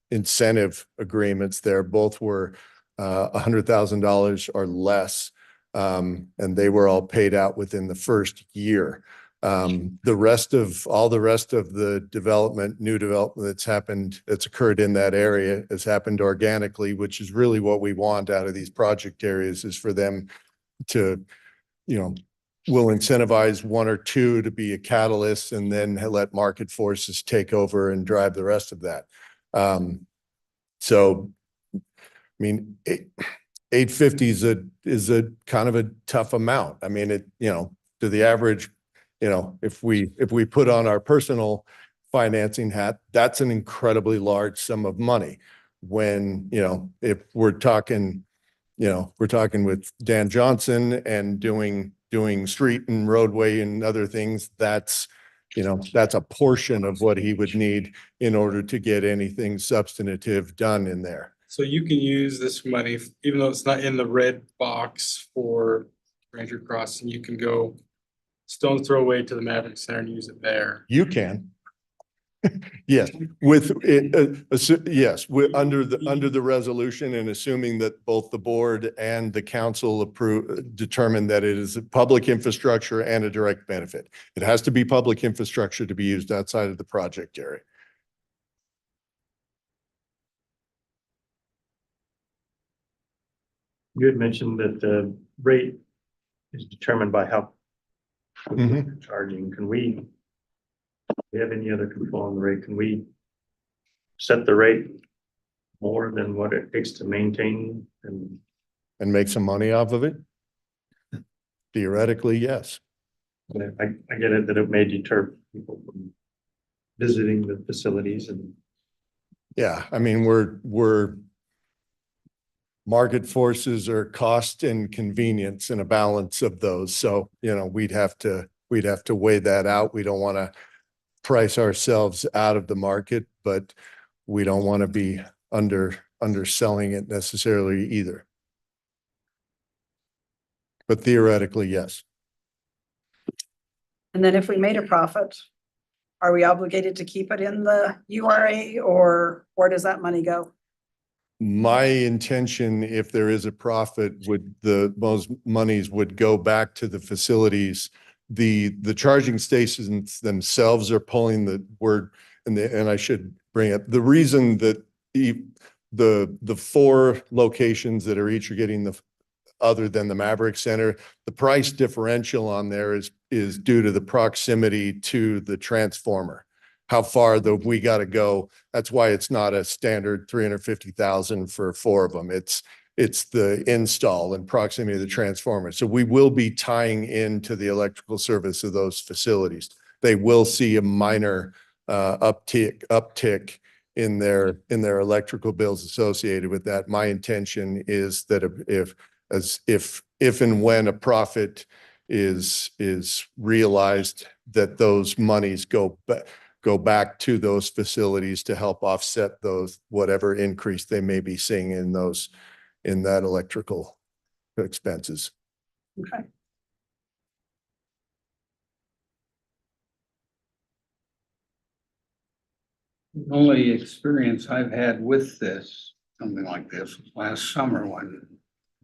incentive agreements there. Both were $100,000 or less. And they were all paid out within the first year. The rest of the new development that's occurred in that area has happened organically, which is really what we want out of these project areas, is for them to, we'll incentivize 1 or 2 to be a catalyst and then let market forces take over and drive the rest of that. So, I mean, 850 is a kind of a tough amount. I mean, to the average, if we put on our personal financing hat, that's an incredibly large sum of money. When, if we're talking with Dan Johnson and doing street and roadway and other things, that's a portion of what he would need in order to get anything substantive done in there. So you can use this money, even though it's not in the red box for Granger Crossing, you can go stone's throw away to the Maverick Center and use it there. You can. Yes, with it, yes, under the resolution, and assuming that both the board and the council determine that it is a public infrastructure and a direct benefit. It has to be public infrastructure to be used outside of the project area. You had mentioned that the rate is determined by how Mhm. charging. Do we have any other control on the rate? Can we set the rate more than what it takes to maintain and And make some money off of it? Theoretically, yes. I get it that it may deter people from visiting the facilities and Yeah, I mean, we're market forces are cost and convenience and a balance of those. So, we'd have to weigh that out. We don't want to price ourselves out of the market, but we don't want to be underselling it necessarily either. But theoretically, yes. And then if we made a profit, are we obligated to keep it in the URA, or where does that money go? My intention, if there is a profit, most monies would go back to the facilities. The charging stations themselves are pulling the word, and I should bring up the reason that the 4 locations that are each getting other than the Maverick Center, the price differential on there is due to the proximity to the transformer. How far we got to go. That's why it's not a standard 350,000 for 4 of them. It's the install and proximity to the transformer. So we will be tying into the electrical service of those facilities. They will see a minor uptick in their electrical bills associated with that. My intention is that if and when a profit is generated, is realized that those monies go back to those facilities to help offset those, whatever increase they may be seeing in that electrical expenses. Okay. The only experience I've had with this, something like this, was last summer when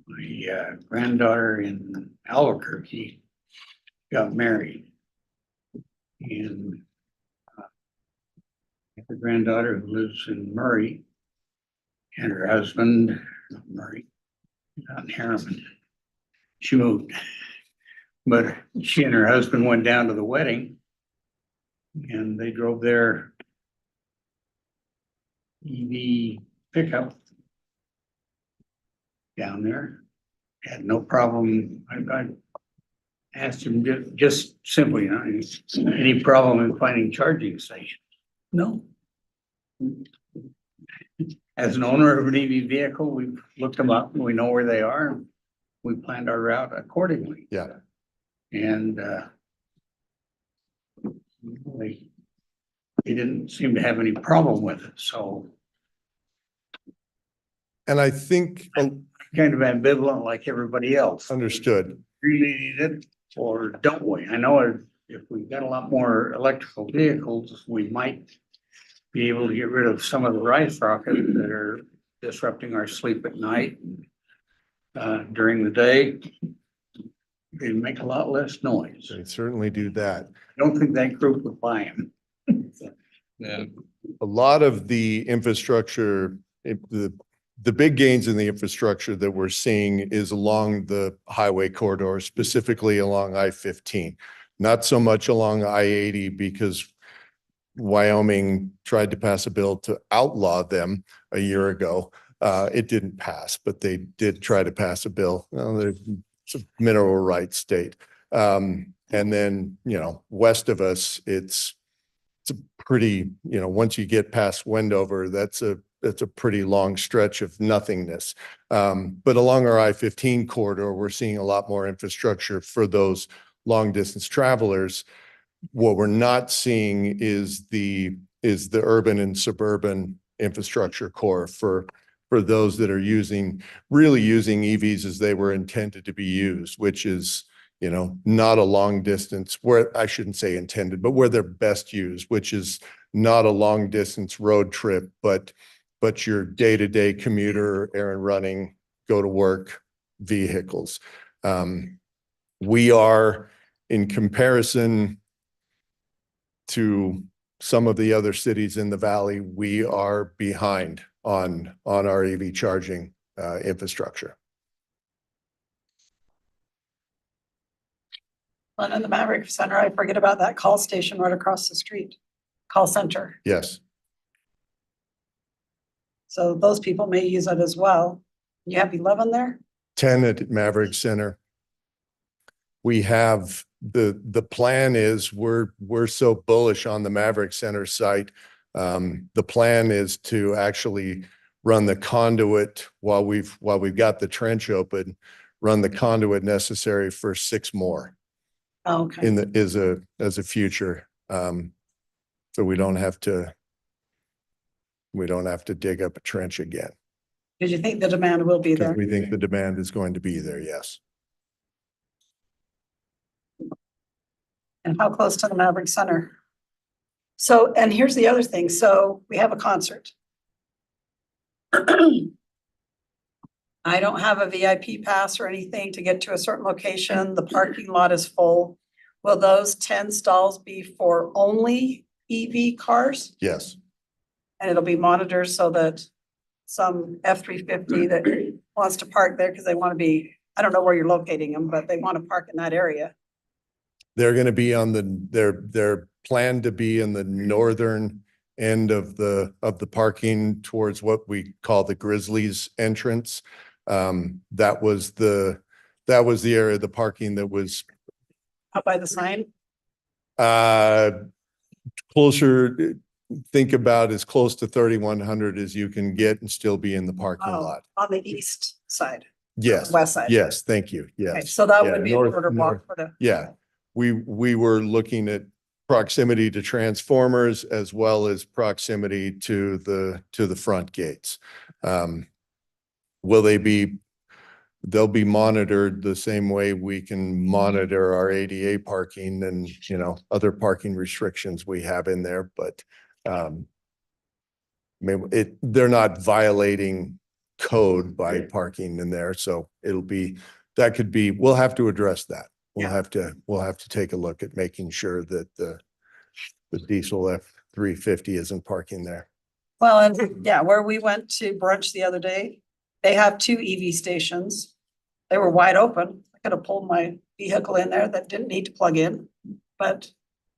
my granddaughter in Albuquerque got married. And the granddaughter who lives in Murray and her husband, not Murray, not in Harriman, she moved. But she and her husband went down to the wedding and they drove their EV pickup down there. Had no problem. I asked him just simply, you know, any problem in finding charging stations? No. As an owner of an EV vehicle, we've looked them up and we know where they are. And we planned our route accordingly. Yeah. And they didn't seem to have any problem with it, so And I think, kind of ambivalent like everybody else. understood. Really need it, or don't we? I know if we've got a lot more electrical vehicles, we might be able to get rid of some of the rice rockets that are disrupting our sleep at night. During the day, they make a lot less noise. They certainly do that. I don't think that group would buy them. Yeah. A lot of the infrastructure, the big gains in the infrastructure that we're seeing is along the highway corridor, specifically along I-15. Not so much along I-80 because Wyoming tried to pass a bill to outlaw them a year ago. It didn't pass, but they did try to pass a bill. It's a mineral rights state. And then, west of us, it's a pretty, once you get past Wendover, that's a pretty long stretch of nothingness. But along our I-15 corridor, we're seeing a lot more infrastructure for those long distance travelers. What we're not seeing is the urban and suburban infrastructure core for those that are really using EVs as they were intended to be used, which is, not a long distance, where I shouldn't say intended, but where they're best used, which is not a long distance road trip, but your day-to-day commuter, errand running, go to work vehicles. We are, in comparison to some of the other cities in the valley, we are behind on our EV charging infrastructure. And in the Maverick Center, I forget about that call station right across the street, call center. Yes. So those people may use it as well. You have 11 there? 10 at Maverick Center. We have the plan is we're so bullish on the Maverick Center site. The plan is to actually run the conduit while we've got the trench open, run the conduit necessary for 6 more. Oh, okay. As a future. So we don't have to dig up a trench again. Did you think the demand will be there? We think the demand is going to be there, yes. And how close to the Maverick Center? So, and here's the other thing. So we have a concert. I don't have a VIP pass or anything to get to a certain location. The parking lot is full. Will those 10 stalls be for only EV cars? Yes. And it'll be monitored so that some F-350 that wants to park there because they want to be, I don't know where you're locating them, but they want to park in that area. They're going to be on they're planned to be in the northern end of the parking towards what we call the Grizzlies entrance. That was the area of the parking that was Up by the sign? Closer, think about as close to 3,100 as you can get and still be in the parking lot. On the east side. Yes, West side. yes, thank you, Okay, yes. so that Yeah, would be a north- shorter north- walk for the, Yeah, we were looking at proximity to transformers as well as proximity to the front gates. Will they be, they'll be monitored the same way we can monitor our ADA parking and, you know, other parking restrictions we have in there, but maybe they're not violating code by parking in there, so it'll be, that could be, we'll have to address that. We'll Yeah. have to take a look at making sure that the diesel F-350 isn't parking there. well, and yeah, where we went to brunch the other day, they have 2 EV stations. They were wide open. I could have pulled my vehicle in there that didn't need to plug in, but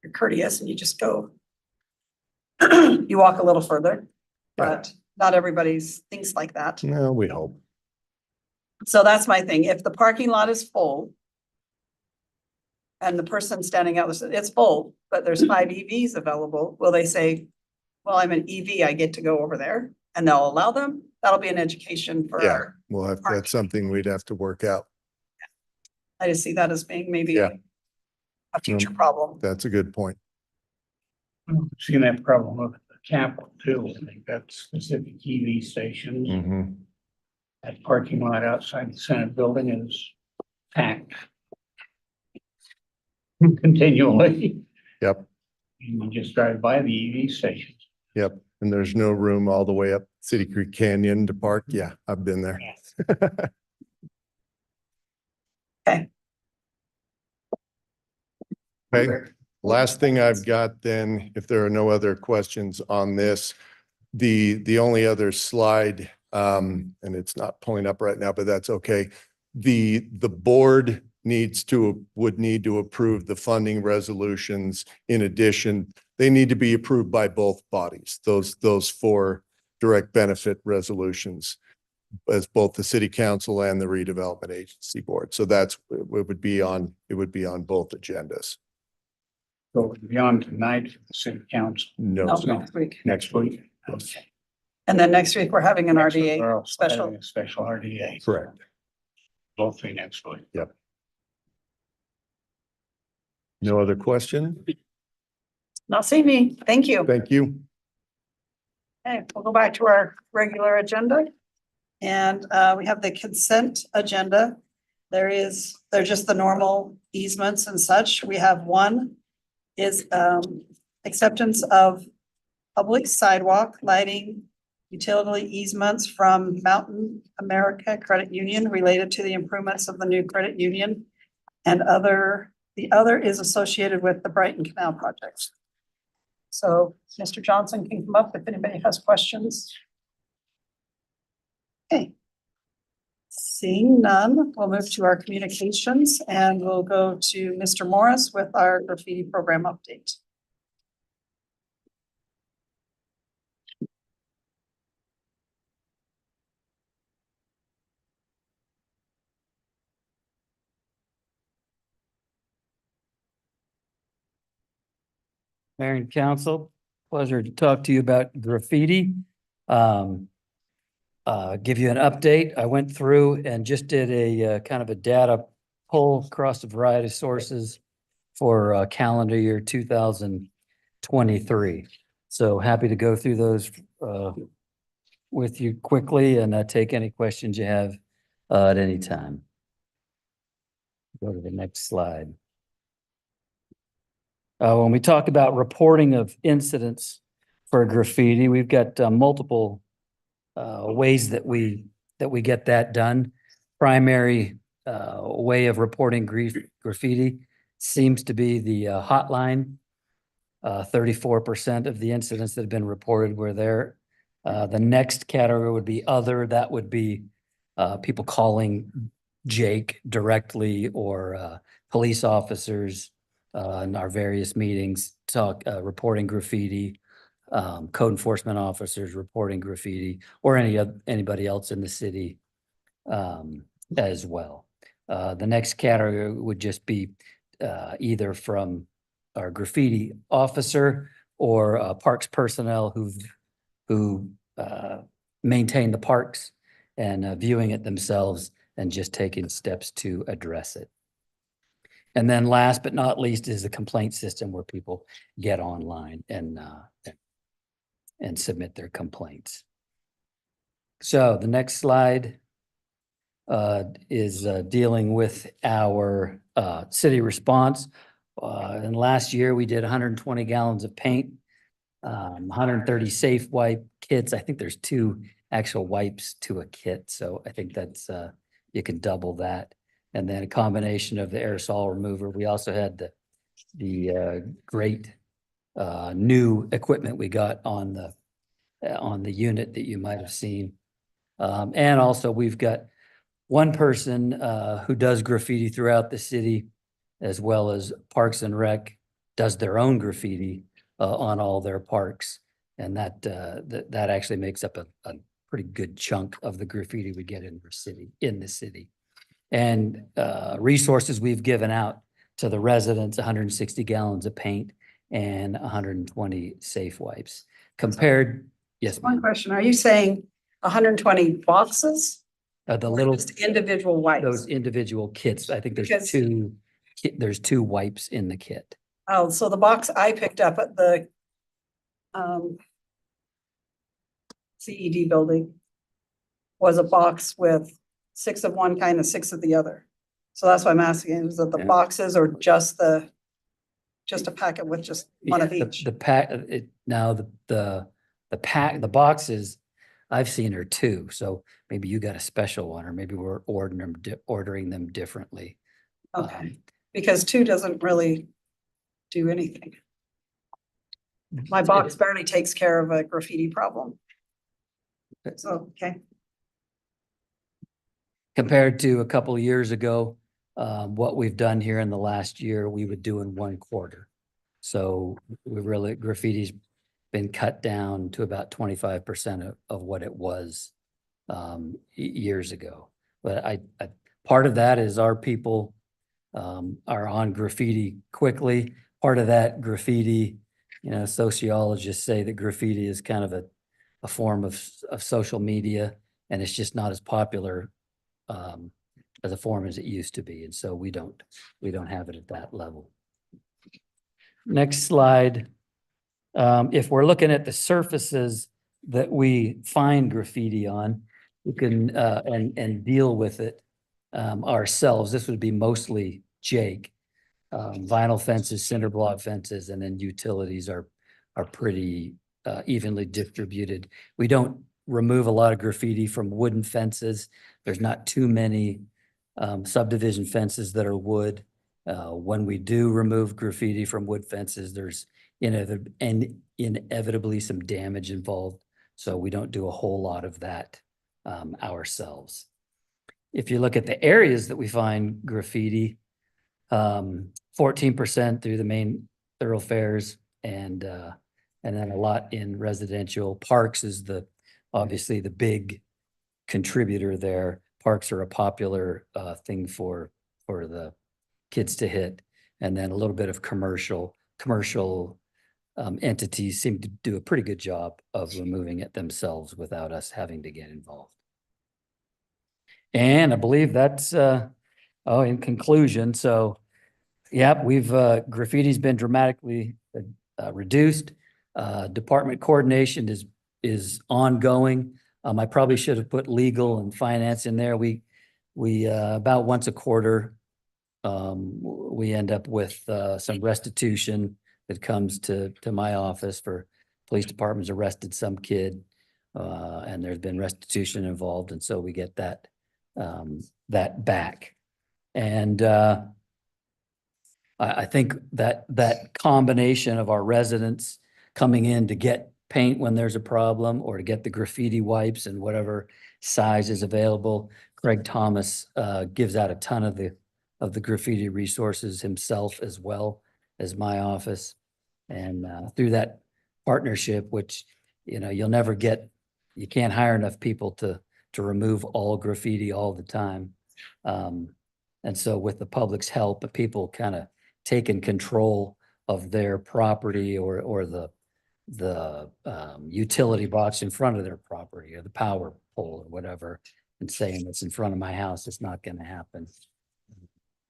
you're courteous and you just go. You walk a little further, but not everybody's thinks like that. No, we hope. So that's my thing. If the parking lot is full and the person standing out, it's full, but there's 5 EVs available, will they say, well, I'm an EV, I get to go over there, and they'll allow them? That'll be an education for Yeah, our, we'll have, parking. that's something we'd have to work out. I just see that as being maybe Yeah. a future problem. That's a good point. Seen that problem with the Capitol too. I think that's specific EV stations. Mhm. That parking lot outside the Senate building is packed continually. Yep, You just drive by the EV stations. yep. And there's no room all the way up City Creek Canyon to park. Yeah, I've been there. Okay, last thing I've got then, if there are no other questions on this, the only other slide, and it's not pulling up right now, but that's okay. The board would need to approve the funding resolutions. In addition, they need to be approved by both bodies, those 4 direct benefit resolutions, as both the city council and the redevelopment agency board. So it would be on both agendas. So beyond tonight for the city council No, No, sir. next week. next week. Yes. And then next week, we're having an We're RDA also special. having a special RDA. Correct. Both three next week. No other question? Not seeing me. Thank you. Thank you. Okay, we'll go back to our regular agenda. And we have the consent agenda. They're just the normal easements and such. We have one is acceptance of public sidewalk lighting utility easements from Mountain America Credit Union related to the improvements of the new credit union. And the other is associated with the Brighton Canal projects. So Mr. Johnson can come up if anybody has questions. Okay. Seeing none, we'll move to our communications and we'll go to Mr. Morris with our graffiti program update. Mayor and council, pleasure to talk to you about graffiti. Give you an update. I went through and just did a kind of a data pull across a variety of sources for calendar year 2023. So happy to go through those with you quickly and take any questions you have at any time. Go to the next slide. When we talk about reporting of incidents for graffiti, we've got multiple ways that we get that done. Primary way of reporting graffiti seems to be the hotline. 34% of the incidents that have been reported were there. The next category would be other. That would be people calling Jake directly or police officers in our various meetings, reporting graffiti, code enforcement officers reporting graffiti, or anybody else in the city as well. The next category would just be either from our graffiti officer or parks personnel who maintain the parks and viewing it themselves and just taking steps to address it. And then last but not least is the complaint system where people get online and submit their complaints. So the next slide is dealing with our city response. And last year we did 120 gallons of paint, 130 safe wipe kits. I think there's 2 actual wipes to a kit. So I think that's, you can double that. And then a combination of the aerosol remover. We also had the great new equipment we got on the unit that you might have seen. And also we've got one person who does graffiti throughout the city, as well as Parks and Rec does their own graffiti on all their parks. And that actually makes up a pretty good chunk of the graffiti we get in the city. And resources we've given out to the residents, 160 gallons of paint and 120 safe wipes. Compared, yes, One ma'am. question, are you saying 120 boxes? The or little, just individual wipes? those individual kits, I think Because- there's two wipes in the kit. Oh, so the box I picked up at the CED building was a box with 6 of one kind and 6 of the other. So that's why I'm asking, is it the Yeah. boxes or just a packet with just one of Yeah, each? The pack, now the boxes, I've seen are 2, so maybe you got a special one, or maybe we're ordering them differently. Okay, because 2 doesn't really do anything. My box barely takes care of a graffiti problem. So, okay. Compared to a couple of years ago, what we've done here in the last year, we would do in 1 quarter. So we really, graffiti's been cut down to about 25% of what it was years ago. But I part of that is our people are on graffiti quickly. Part of that graffiti, sociologists say that graffiti is kind of a form of social media, and it's just not as popular as a form as it used to be. And so we don't have it at that level. Next slide. If we're looking at the surfaces that we find graffiti on, we can and deal with it ourselves. This would be mostly Jake. Vinyl fences, cinder block fences, and then utilities are pretty evenly distributed. We don't remove a lot of graffiti from wooden fences. There's not too many subdivision fences that are wood. When we do remove graffiti from wood fences, there's inevitably some damage involved. So we don't do a whole lot of that ourselves. If you look at the areas that we find graffiti, 14% through the main thoroughfares, and then a lot in residential. Parks is obviously the big contributor there. Parks are a popular thing for the kids to hit, and then a little bit of commercial entities seem to do a pretty good job of removing it themselves without us having to get involved. And I believe that's in conclusion. So yeah, graffiti's been dramatically reduced. Department coordination is ongoing. I probably should have put legal and finance in there. We about once a quarter, we end up with some restitution that comes to my office for police department's arrested some kid, and there's been restitution involved, and so we get that back. And I think that combination of our residents coming in to get paint when there's a problem, or to get the graffiti wipes and whatever size is available. Craig Thomas gives out a ton of the graffiti resources himself, as well as my office. And through that partnership, which you'll never get, you can't hire enough people to remove all graffiti all the time. And so with the public's help, people kind of taking control of their property, or the utility box in front of their property, or the power pole, or whatever, and saying it's in front of my house, it's not gonna happen.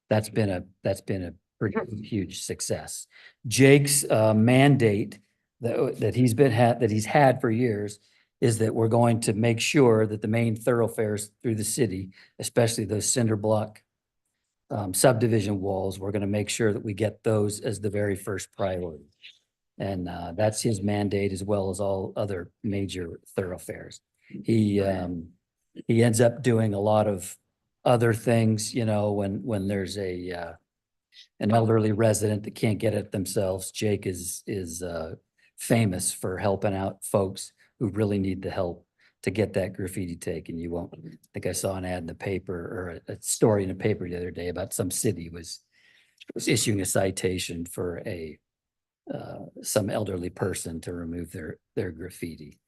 That's been a pretty huge success. Jake's mandate that he's had for years is that we're going to make sure that the main thoroughfares through the city, especially those cinder block subdivision walls, we're gonna make sure that we get those as the very first priority. And that's his mandate as well as all other major thoroughfares. He ends up doing a lot of other things, you know, when there's an elderly resident that can't get it themselves. Jake is famous for helping out folks who really need the help to get that graffiti taken. You won't, I think I saw an ad in the paper or a story in the paper the other day about some city was issuing a citation for some elderly person to remove their graffiti.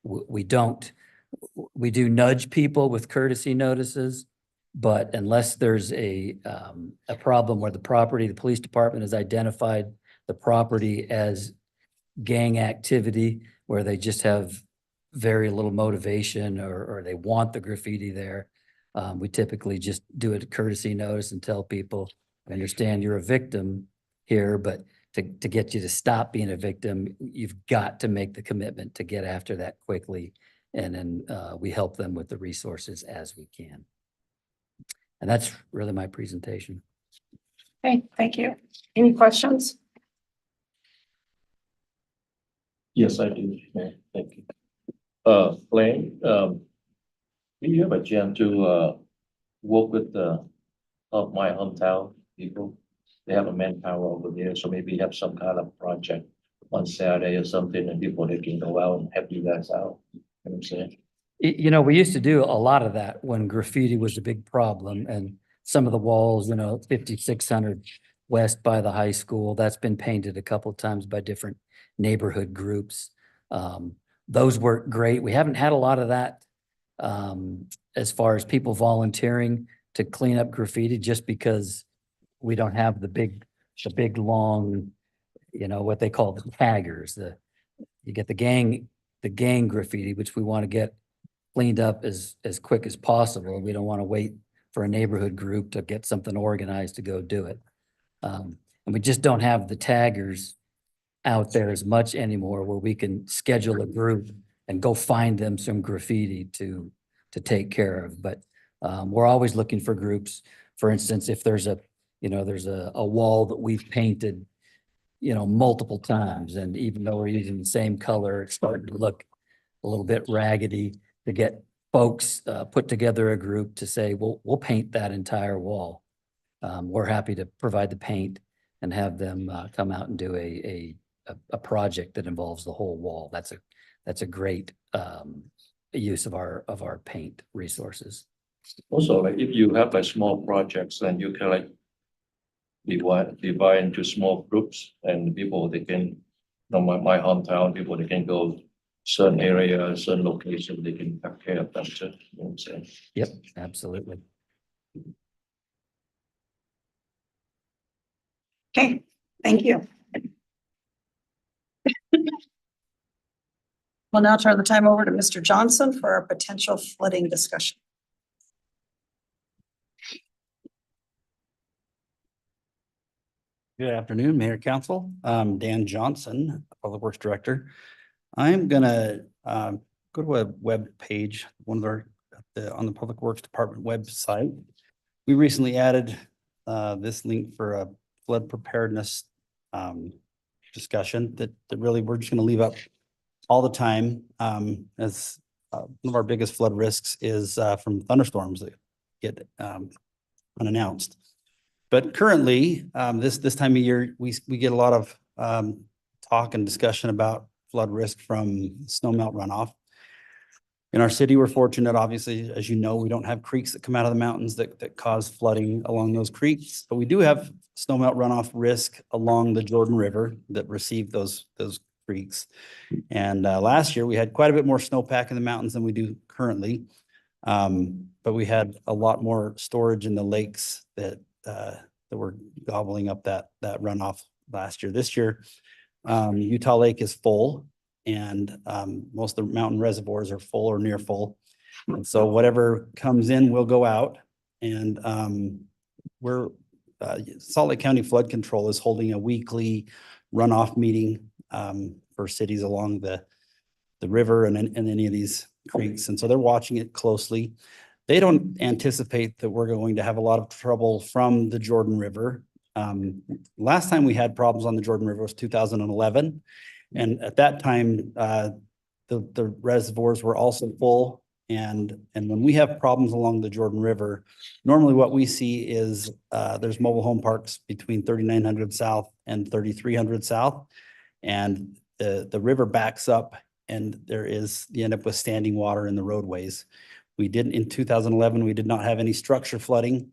We do nudge people with courtesy notices, but unless there's a problem where the police department has identified the property as gang activity, where they just have very little motivation or they want the graffiti there, we typically just do a courtesy notice and tell people, I understand you're a victim here, but to get you to stop being a victim, you've got to make the commitment to get after that quickly. And then we help them with the resources as we can. And that's really my presentation. Okay, thank you. Any questions? Yes, I do. Yeah, thank you. Blaine, do you have a chance to work with of my hometown people? They have a manpower over there, so maybe have some kind of project on Saturday or something, and people they can go out and help you guys out. You know what I'm saying? You know, we used to do a lot of that when graffiti was a big problem, and some of the walls, you know, 5600 West by the high school, that's been painted a couple of times by different neighborhood groups. Those work great. We haven't had a lot of that as far as people volunteering to clean up graffiti, just because we don't have the big long, you know, what they call the taggers. You get the gang graffiti, which we want to get cleaned up as quick as possible. We don't want to wait for a neighborhood group to get something organized to go do it. And we just don't have the taggers out there as much anymore, where we can schedule a group and go find them some graffiti to take care of. But we're always looking for groups. For instance, if there's a wall that we've painted, you know, multiple times, and even though we're using the same color, it's starting to look a little bit raggedy, to get folks put together a group to say, well, we'll paint that entire wall. We're happy to provide the paint and have them come out and do a project that involves the whole wall. That's a great use of our paint resources. Also, like if you have like small projects, then you can like divide into small groups, and people they can, you know, my hometown people, they can go certain area, certain location, they can take care of them too. You know what I'm saying? Yep, absolutely. Okay, thank you. We'll now turn the time over to Mr. Johnson for our potential flooding discussion. Good afternoon, Mayor Council. I'm Dan Johnson, Public Works Director. I'm gonna go to a web page, one of our on the Public Works Department website. We recently added this link for a flood preparedness discussion that really we're just gonna leave up all the time, as one of our biggest flood risks is from thunderstorms that get unannounced. But currently, this time of year, we get a lot of talk and discussion about flood risk from snowmelt runoff. In our city, we're fortunate, obviously, as you know, we don't have creeks that come out of the mountains that cause flooding along those creeks, but we do have snowmelt runoff risk along the Jordan River that receive those creeks. And last year, we had quite a bit more snowpack in the mountains than we do currently. But we had a lot more storage in the lakes that were gobbling up that runoff last year. This year, Utah Lake is full, and most of the mountain reservoirs are full or near full. And so whatever comes in will go out. And Salt Lake County Flood Control is holding a weekly runoff meeting for cities along the river and any of these creeks. And so they're watching it closely. They don't anticipate that we're going to have a lot of trouble from the Jordan River. Last time we had problems on the Jordan River was 2011. And at that time, the reservoirs were also full. And when we have problems along the Jordan River, normally what we see is there's mobile home parks between 3900 South and 3300 South. And the river backs up and you end up with standing water in the roadways. In 2011, we did not have any structure flooding,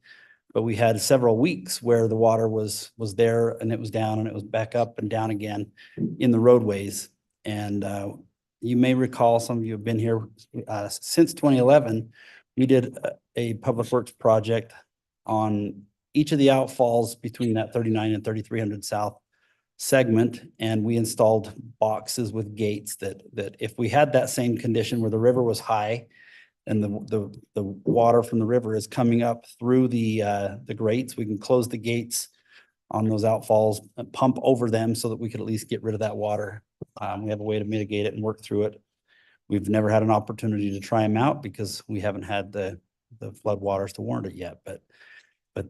but we had several weeks where the water was there and it was down and it was back up and down again in the roadways. And you may recall, some of you have been here since 2011, we did a public works project on each of the outfalls between that 39 and 3300 South segment. And we installed boxes with gates that if we had that same condition where the river was high and the water from the river is coming up through the grates, we can close the gates on those outfalls and pump over them so that we could at least get rid of that water. We have a way to mitigate it and work through it. We've never had an opportunity to try them out because we haven't had the flood waters to warrant it yet, but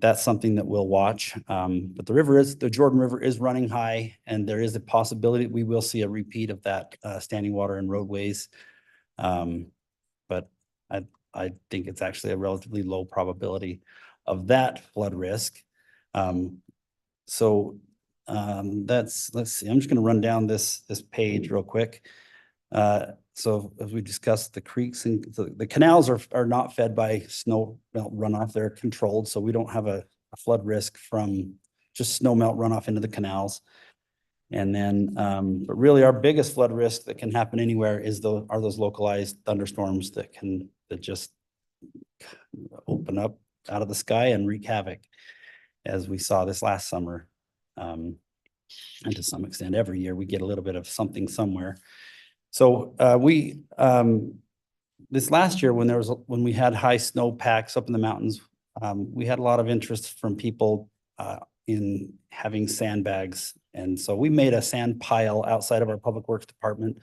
that's something that we'll watch. But the Jordan River is running high, and there is a possibility we will see a repeat of that standing water in roadways. But I think it's actually a relatively low probability of that flood risk. Let's see, I'm just gonna run down this page real quick. So as we discussed, the creeks and the canals are not fed by snow melt runoff. They're controlled, so we don't have a flood risk from just snow melt runoff into the canals. And then, but really our biggest flood risk that can happen anywhere are those localized thunderstorms that just open up out of the sky and wreak havoc, as we saw this last summer. And to some extent, every year we get a little bit of something somewhere. So this last year when we had high snow packs up in the mountains, we had a lot of interest from people in having sandbags. And so we made a sand pile outside of our public works department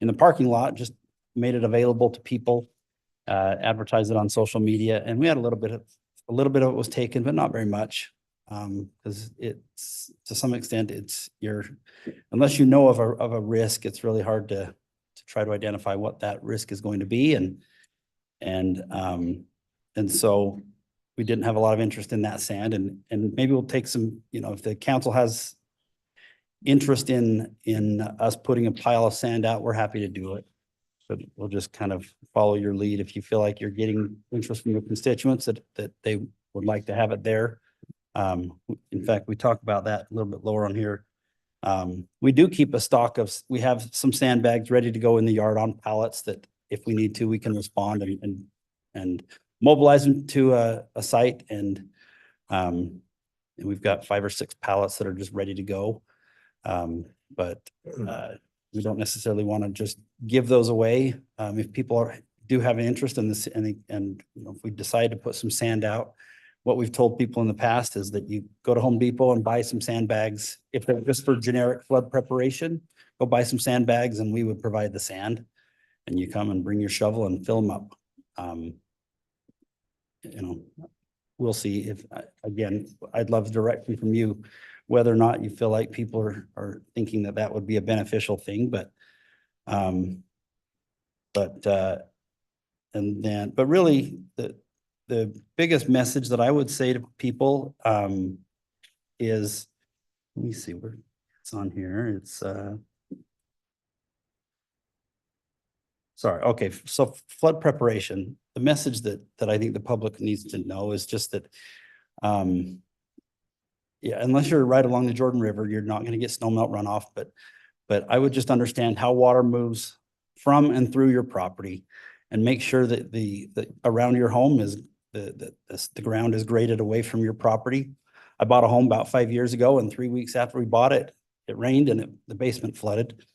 in the parking lot, just made it available to people, advertised it on social media. And we had a little bit of it was taken, but not very much. Because it's, to some extent, unless you know of a risk, it's really hard to try to identify what that risk is going to be. And so we didn't have a lot of interest in that sand, and maybe we'll take some, if the council has interest in us putting a pile of sand out, we're happy to do it. But we'll just kind of follow your lead. If you feel like you're getting interest from your constituents that they would like to have it there. In fact, we talk about that a little bit lower on here. We do keep a stock we have some sandbags ready to go in the yard on pallets that if we need to, we can respond and mobilize them to a site. And we've got 5 or 6 pallets that are just ready to go. But we don't necessarily want to just give those away. If people do have an interest in this and if we decide to put some sand out, what we've told people in the past is that you go to Home Depot and buy some sandbags. If they're just for generic flood preparation, go buy some sandbags and we would provide the sand. And you come and bring your shovel and fill them up. We'll see if, again, I'd love direction from you, whether or not you feel like people are thinking that would be a beneficial thing, but really the biggest message that I would say to people is, let me see where it's on here. It's sorry. Okay. So flood preparation, the message that I think the public needs to know is just that, unless you're right along the Jordan River, you're not going to get snow melt runoff, but I would just understand how water moves from and through your property and make sure that the around your home is the ground is graded away from your property. I bought a home about 5 years ago, and 3 weeks after we bought it, it rained and the basement flooded,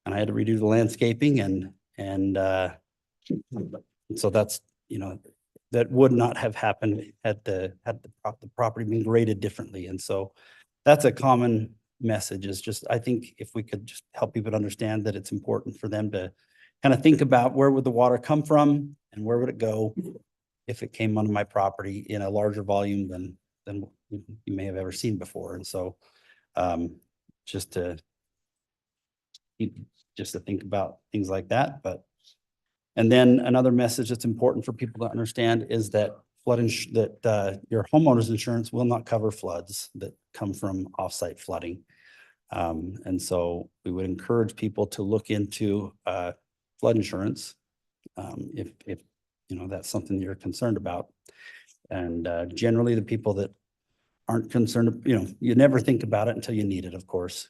and I had to redo the landscaping and so that's you know, that would not have happened had the property been graded differently. And so that's a common message, is just, I think if we could just help people understand that it's important for them to kind of think about where would the water come from and where would it go if it came onto my property in a larger volume than you may have ever seen before. And so just to think about things like that. But and then another message that's important for people to understand is that your homeowner's insurance will not cover floods that come from offsite flooding. And so we would encourage people to look into flood insurance if that's something you're concerned about. And generally the people that aren't concerned, you never think about it until you need it, of course.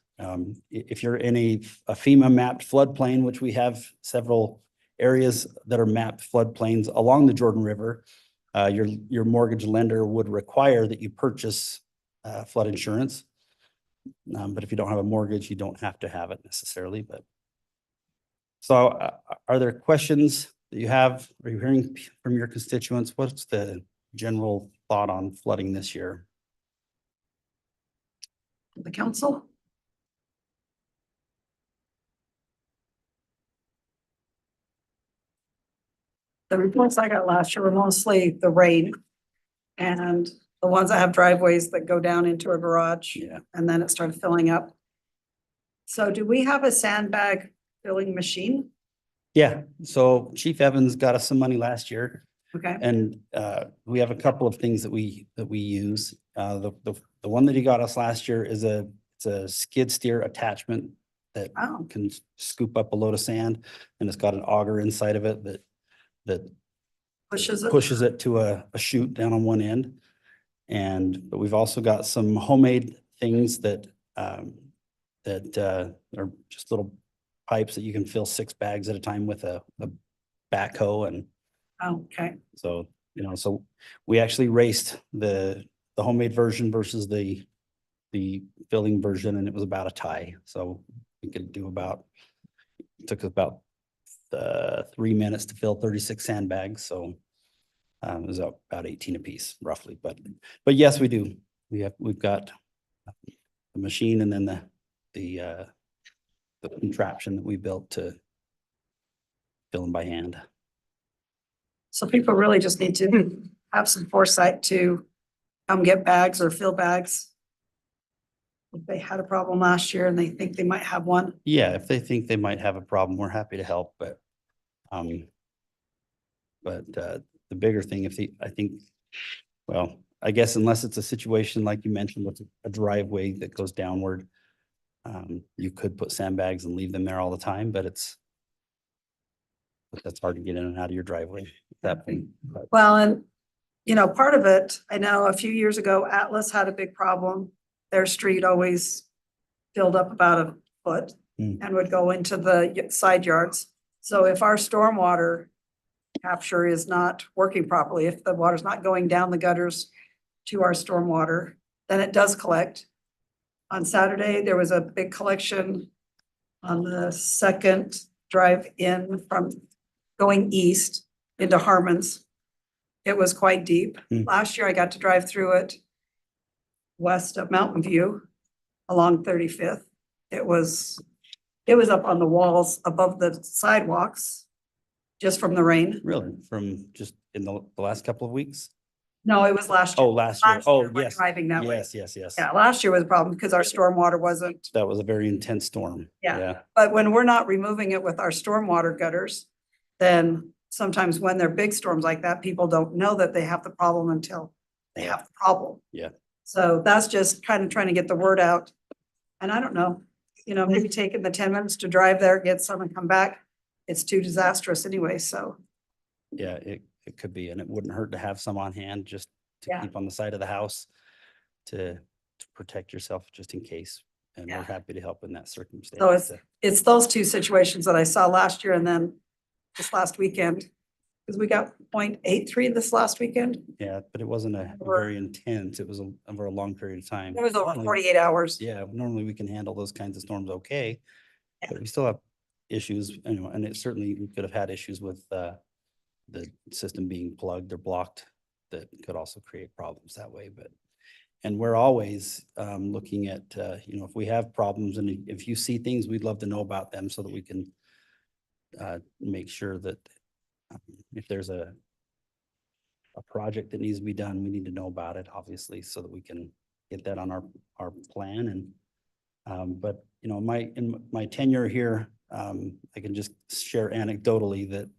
If you're in a FEMA mapped floodplain, which we have several areas that are mapped floodplains along the Jordan River, your mortgage lender would require that you purchase flood insurance. But if you don't have a mortgage, you don't have to have it necessarily. But so are there questions that you have? Are you hearing from your constituents? What's the general thought on flooding this year? The council? The reports I got last year were mostly the rain and the ones that have driveways that go down into a garage. Yeah. And then it started filling up. So do we have a sandbag filling machine? Yeah, so Chief Evans got us some money last year, Okay, and we have a couple of things that we use. The one that he got us last year is it's a skid steer attachment that oh, can scoop up a load of sand, and it's got an auger inside of it that pushes it to a chute down on one end. But we've also got some homemade things that are just little pipes that you can fill 6 bags at a time with a backhoe. And okay, so, so we actually raced the homemade version versus the filling version, and it was about a tie. So we could do it took us about 3 minutes to fill 36 sandbags. So it was about 18 a piece roughly, but yes, we do. We've got the machine and then the contraption that we built to fill them by hand. so people really just need to have some foresight to come get bags or fill bags. If they had a problem last year and they think they might have one. Yeah, if they think they might have a problem, we're happy to help, but the bigger thing, I guess unless it's a situation like you mentioned with a driveway that goes downward, you could put sandbags and leave them there all the time, but that's hard to get in and out of your driveway at that point. But Well, and part of it, I know a few years ago, Atlas had a big problem. Their street always filled up about a foot and would go into the side yards. So if our stormwater capture is not working properly, if the water's not going down the gutters to our stormwater, then it does collect. On Saturday, there was a big collection on the second drive in from going east into Harmon's. It was quite deep. Last year I got to drive through it west of Mountain View along 35th. It was up on the walls above the sidewalks just from the rain. really, from just in the last couple of weeks? No, it was last year. Oh, last year. Oh, when yes. Driving that way. Yes. Yeah, last year was a problem because our stormwater wasn't, That was a very intense storm. Yeah. but when we're not removing it with our stormwater gutters, then sometimes when they're big storms like that, people don't know that they have the problem until they have the problem. Yeah. So that's just kind of trying to get the word out. And I don't know, maybe taking the 10 minutes to drive there, get some and come back. It's too disastrous anyway, so. Yeah, it could be, and it wouldn't hurt to have some on hand just to Yeah. keep on the side of the house to protect yourself just in case. And we're Yeah. happy to help in that circumstance. So it's those two situations that I saw last year and then this last weekend. Because we got 0.83 this last weekend. Yeah, but it wasn't very intense. It was over a long period of time. It was over Normally- 48 hours. Yeah, normally we can handle those kinds of storms okay, but we still have issues, and it certainly, we could have had issues with the system being plugged or blocked, that could also create problems that way, but. And we're always looking at, if we have problems and if you see things, we'd love to know about them so that we can make sure that if there's a project that needs to be done, we need to know about it, obviously, so that we can get that on our plan. And but in my tenure here, I can just share anecdotally that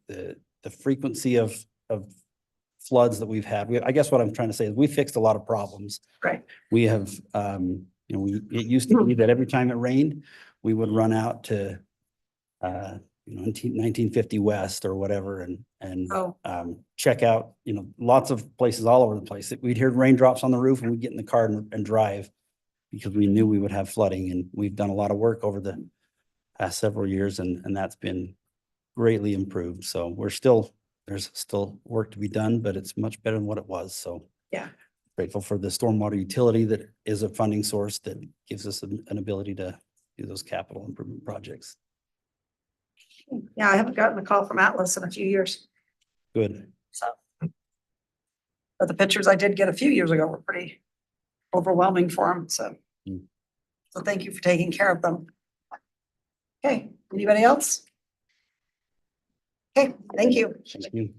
the frequency of floods that we've had, I guess what I'm trying to say is we fixed a lot of problems. Right. We have, it used to be that every time it rained, we would run out to 1950 West or whatever and Oh. check out, lots of places all over the place. We'd hear raindrops on the roof and we'd get in the car and drive because we knew we would have flooding, and we've done a lot of work over the past several years, and that's been greatly improved. So there's still work to be done, but it's much better than what it was. So Yeah. grateful for the stormwater utility that is a funding source that gives us an ability to do those capital improvement projects. Yeah, I haven't gotten a call from Atlas in a few years, Good. so. But the pictures I did get a few years ago were pretty overwhelming for them, so. Mm. So thank you for taking care of them. Okay, anybody else? Okay, thank you. Thank you.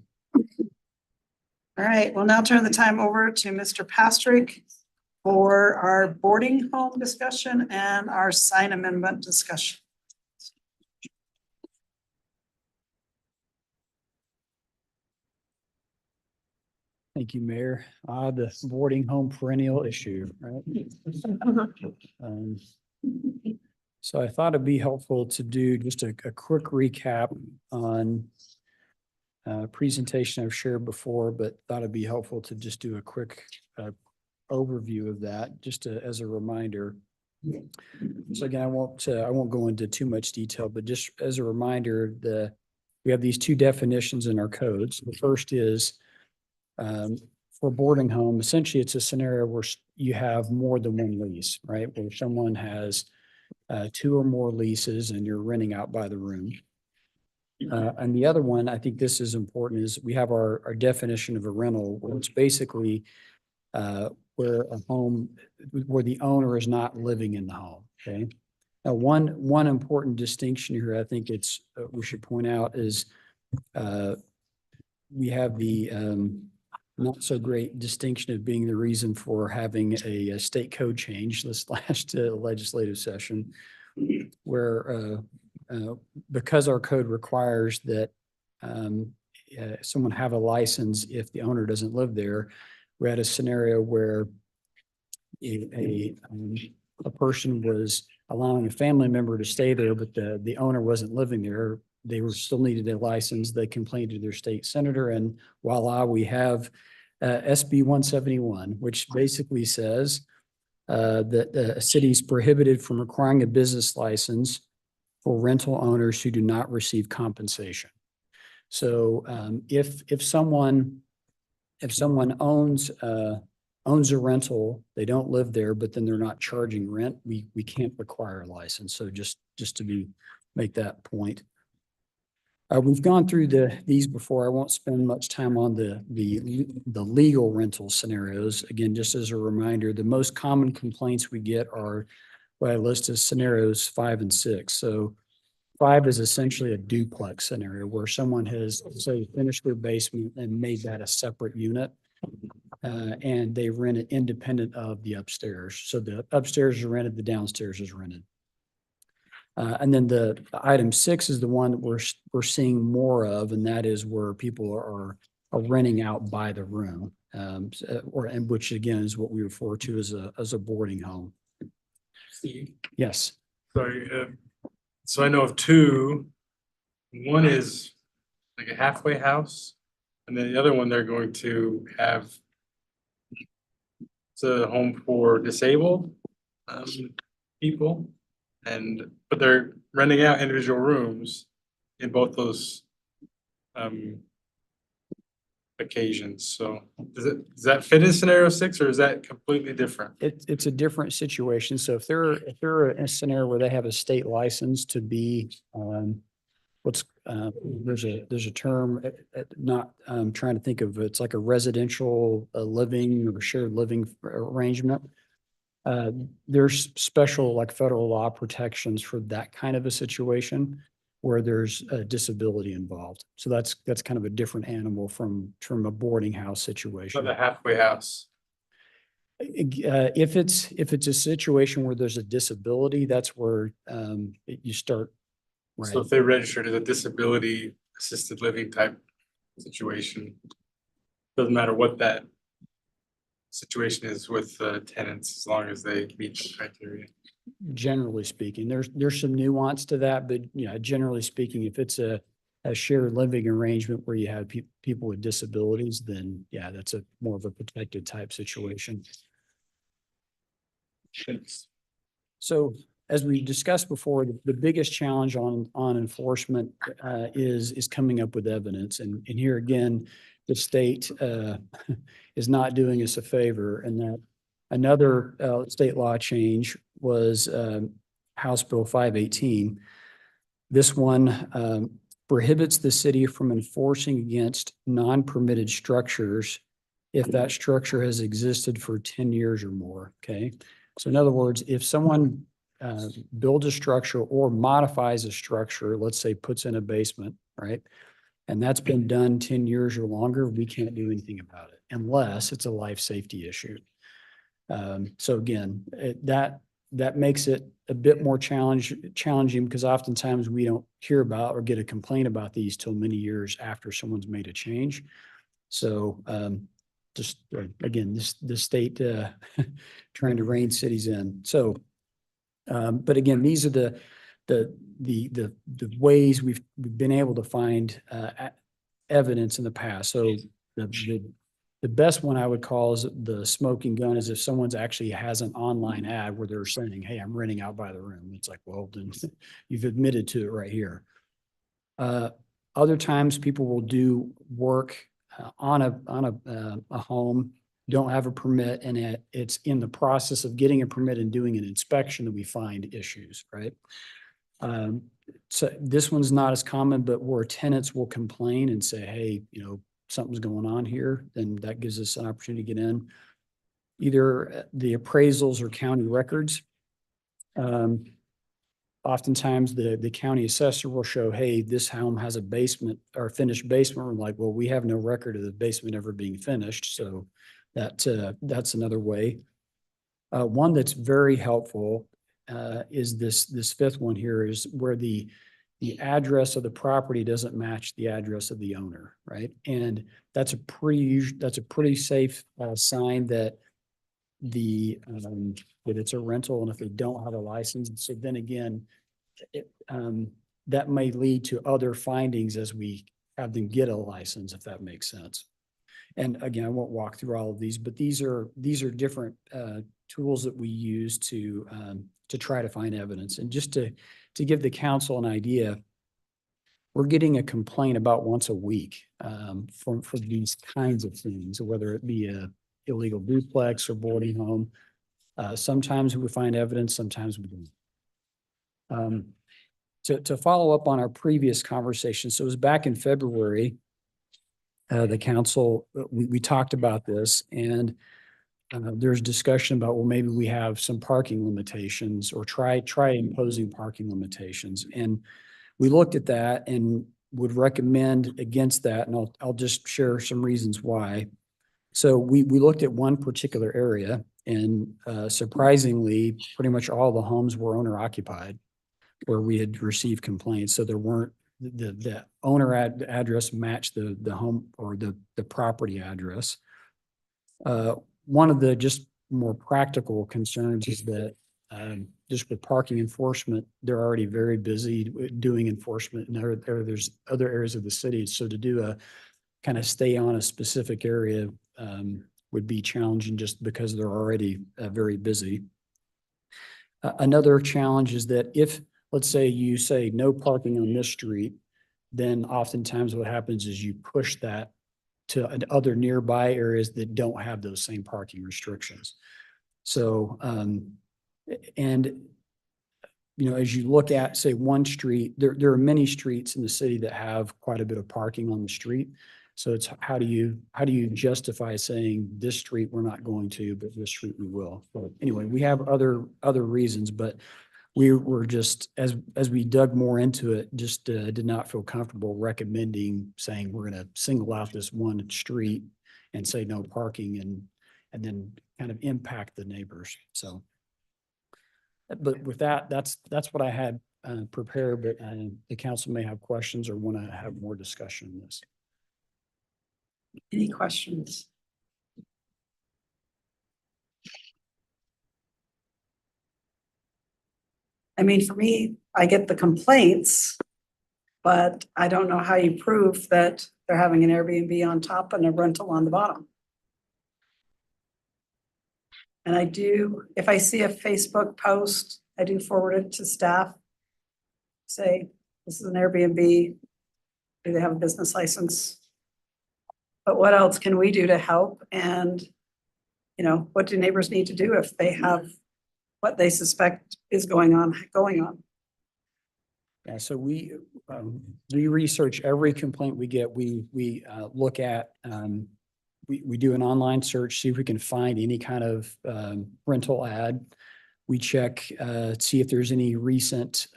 All right, we'll now turn the time over to Mr. Pastrick for our boarding home discussion and our sign amendment discussion. Thank you, Mayor. The boarding home perennial issue, right? Um, So I thought it'd be helpful to do just a quick recap on presentation I've shared before, but thought it'd be helpful to just do a quick overview of that, just as a reminder. So again, I won't go into too much detail, but just as a reminder, we have these two definitions in our codes. The first is for boarding home, essentially it's a scenario where you have more than one lease, right? Where someone has two or more leases and you're renting out by the room. And the other one, I think this is important, is we have our definition of a rental, where it's basically where the owner is not living in the home, okay? Now, one important distinction here, I think we should point out is we have the not so great distinction of being the reason for having a state code change this last legislative session, where because our code requires that someone have a license if the owner doesn't live there, we had a scenario where a person was allowing a family member to stay there, but the owner wasn't living there. They still needed a license. They complained to their state senator, and voila, we have SB 171, which basically says that a city is prohibited from requiring a business license for rental owners who do not receive compensation. So if someone owns a rental, they don't live there, but then they're not charging rent, we can't require a license. So just to make that point. We've gone through these before. I won't spend much time on the legal rental scenarios. Again, just as a reminder, the most common complaints we get are what I list as scenarios 5 and 6. So 5 is essentially a duplex scenario where someone has, say, finished their basement and made that a separate unit. And they rent it independent of the upstairs. So the upstairs is rented, the downstairs is rented. And then the item 6 is the one that we're seeing more of, and that is where people are renting out by the room, and which again is what we refer to as a boarding home. Yes. Sorry, so I know of two. One is like a halfway house, and then the other one they're going to have. It's a home for disabled people, but they're renting out individual rooms in both those occasions. So does that fit in scenario 6, or is that completely different? It's a different situation. So if they're in a scenario where they have a state license to be what's, there's a term, not, trying to think of, it's like a residential living or shared living arrangement. There's special like federal law protections for that kind of a situation where there's a disability involved. So that's kind of a different animal from a boarding house So situation. the halfway house. If it's a situation where there's a disability, that's where you start. Right. So if they registered as a disability assisted living type situation, doesn't matter what that situation is with the tenants, as long as they meet the criteria. Generally speaking, there's some nuance to that, but yeah, generally speaking, if it's a shared living arrangement where you have people with disabilities, then yeah, that's a more of a protected type situation. So as we discussed before, the biggest challenge on enforcement is coming up with evidence. And here again, the state is not doing us a favor, and that another state law change was House Bill 518. This one prohibits the city from enforcing against non-permitted structures if that structure has existed for 10 years or more, okay? So in other words, if someone builds a structure or modifies a structure, let's say puts in a basement, right? And that's been done 10 years or longer, we can't do anything about it unless it's a life safety issue. So again, that makes it a bit more challenging because oftentimes we don't hear about or get a complaint about these till many years after someone's made a change. So just again, the state trying to rein cities in. So, but again, these are the ways we've been able to find evidence in the past. So the best one I would call is the smoking gun is if someone's actually has an online ad where they're saying, hey, I'm renting out by the room. It's like, well, then you've admitted to it right here. Other times people will do work on a home, don't have a permit, and it's in the process of getting a permit and doing an inspection that we find issues, right? So this one's not as common, but where tenants will complain and say, hey, something's going on here, then that gives us an opportunity to get in. Either the appraisals or county records. Oftentimes the county assessor will show, hey, this home has a basement or finished basement. We're like, well, we have no record of the basement ever being finished. So that's another way. One that's very helpful is this fifth one here is where the address of the property doesn't match the address of the owner, right? And that's a pretty safe sign that that it's a rental, and if they don't have a license. So then again, that may lead to other findings as we have them get a license, if that makes sense. And again, I won't walk through all of these, but these are different tools that we use to try to find evidence. And just to give the council an idea, we're getting a complaint about once a week for these kinds of things, whether it be a illegal duplex or boarding home. Sometimes we find evidence, sometimes we don't. To follow up on our previous conversation, so it was back in February, the council, we talked about this, and there's discussion about, well, maybe we have some parking limitations or try imposing parking limitations. And we looked at that and would recommend against that. And I'll just share some reasons why. So we looked at one particular area, and surprisingly, pretty much all the homes were owner occupied where we had received complaints. So there weren't, the owner address matched the home or the property address. One of the just more practical concerns is that just with parking enforcement, they're already very busy doing enforcement, and there's other areas of the city. So to do a kind of stay on a specific area would be challenging just because they're already very busy. Another challenge is that if, let's say you say no parking on this street, then oftentimes what happens is you push that to other nearby areas that don't have those same parking restrictions. So, and you know, as you look at, say, one street, there are many streets in the city that have quite a bit of parking on the street. So it's how do you justify saying this street we're not going to, but this street we will? But anyway, we have other reasons, but we were just, as we dug more into it, just did not feel comfortable recommending saying we're going to single out this one street and say no parking and then kind of impact the neighbors. So, but with that, that's what I had prepared, but the council may have questions or want to have more discussion on this. Any questions? I mean, for me, I get the complaints, but I don't know how you prove that they're having an Airbnb on top and a rental on the bottom. And I do, if I see a Facebook post, I do forward it to staff. Say, this is an Airbnb. Do they have a business license? But what else can we do to help? And, you know, what do neighbors need to do if they have what they suspect is going on? Yeah, so we research every complaint we get. We look at, we do an online search, see if we can find any kind of rental ad. We check, see if there's any recent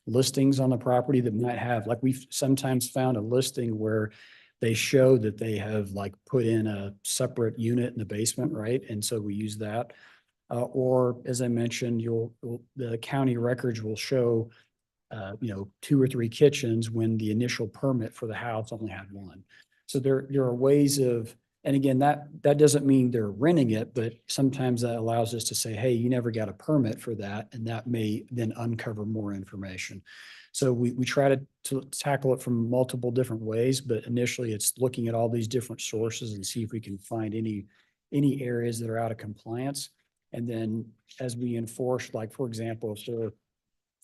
listings on the property that might have, like we've sometimes found a listing where they show that they have like put in a separate unit in the basement, right? And so we use that. Or as I mentioned, the county records will show, you know, 2 or 3 kitchens when the initial permit for the house only had 1. So there are ways of, and again, that doesn't mean they're renting it, but sometimes that allows us to say, hey, you never got a permit for that. And that may then uncover more information. So we try to tackle it from multiple different ways, but initially it's looking at all these different sources and see if we can find any areas that are out of compliance. And then as we enforce, like, for example,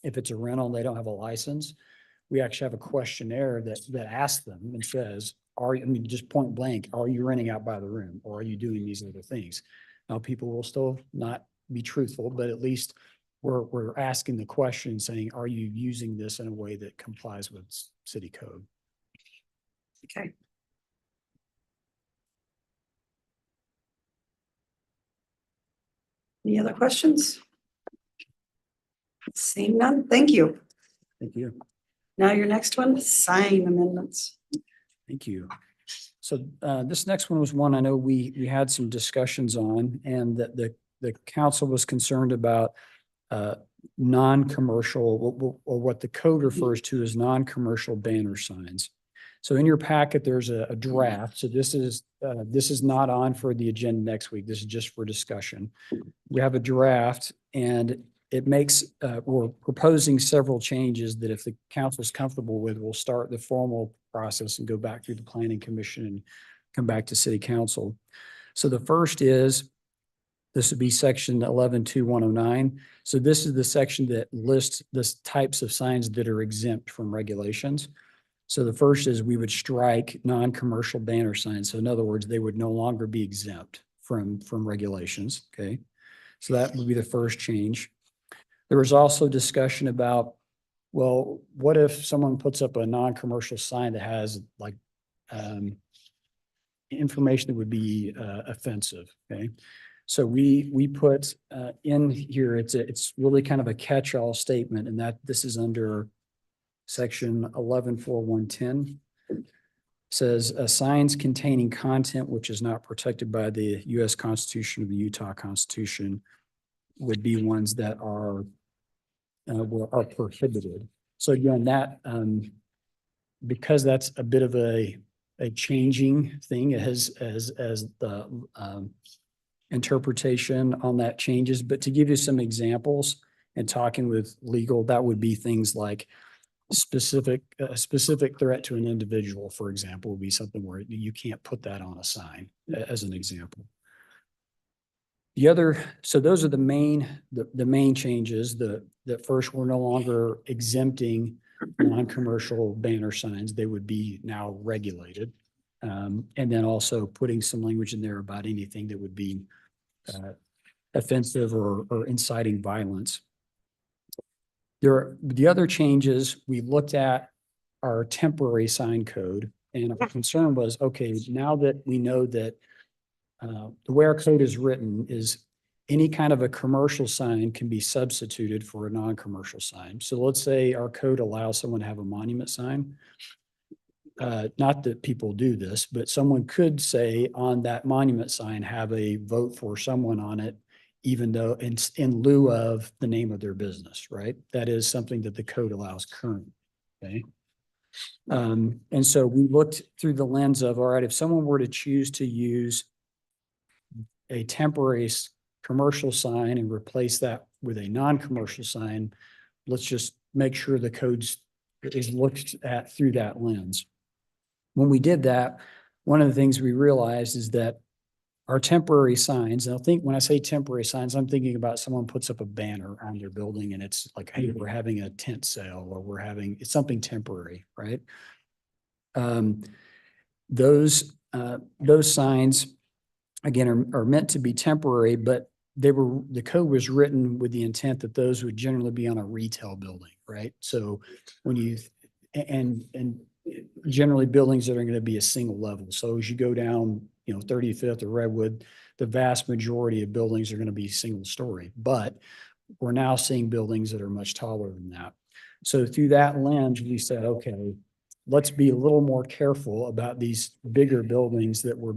if it's a rental and they don't have a license, we actually have a questionnaire that asks them and says, just point blank, are you renting out by the room or are you doing these other things? Now, people will still not be truthful, but at least we're asking the question saying, are you using this in a way that complies with city code? Okay. Any other questions? Seeing none, thank you. Thank you. Now your next one, sign amendments. Thank you. So this next one was one I know we had some discussions on, and that the council was concerned about non-commercial, or what the code refers to as non-commercial banner signs. So in your packet, there's a draft. So this is not on for the agenda next week. This is just for discussion. We have a draft, and it makes, we're proposing several changes that if the council is comfortable with, we'll start the formal process and go back through the planning commission and come back to city council. So the first is, this would be section 11.2.109. So this is the section that lists the types of signs that are exempt from regulations. So the first is we would strike non-commercial banner signs. So in other words, they would no longer be exempt from regulations, okay? So that would be the first change. There was also discussion about, well, what if someone puts up a non-commercial sign that has like information that would be offensive, okay? So we put in here, it's really kind of a catch-all statement, and that this is under section 11.4.110. Says signs containing content which is not protected by the U.S. Constitution or the Utah Constitution would be ones that are prohibited. So again, that because that's a bit of a changing thing as the interpretation on that changes. But to give you some examples and talking with legal, that would be things like specific threat to an individual, for example, would be something where you can't put that on a sign as an example. So those are the main changes. That first, we're no longer exempting non-commercial banner signs. They would be now regulated. And then also putting some language in there about anything that would be offensive or inciting violence. The other changes, we looked at our temporary sign code, and our concern was, okay, now that we know that the way our code is written is any kind of a commercial sign can be substituted for a non-commercial sign. So let's say our code allows someone to have a monument sign. Not that people do this, but someone could say on that monument sign, have a vote for someone on it, even though in lieu of the name of their business, right? That is something that the code allows currently, okay? And so we looked through the lens of, all right, if someone were to choose to use a temporary commercial sign and replace that with a non-commercial sign, let's just make sure the codes is looked at through that lens. When we did that, one of the things we realized is that our temporary signs, and I think when I say temporary signs, I'm thinking about someone puts up a banner on their building and it's like, hey, we're having a tent sale, or it's something temporary, right? Those signs, again, are meant to be temporary, but the code was written with the intent that those would generally be on a retail building, right? So when and generally buildings that are going to be a single level. So as you go down, 35th or Redwood, the vast majority of buildings are going to be single story, but we're now seeing buildings that are much taller than that. So through that lens, we said, okay, let's be a little more careful about these bigger buildings that we're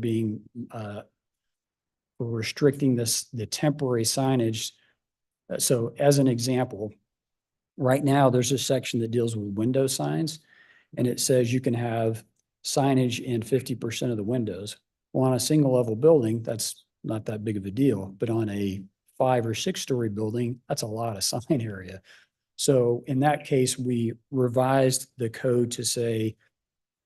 restricting the temporary signage. So as an example, right now there's a section that deals with window signs, and it says you can have signage in 50% of the windows. Well, on a single level building, that's not that big of a deal, but on a 5 or 6 story building, that's a lot of sign area. So in that case, we revised the code to say,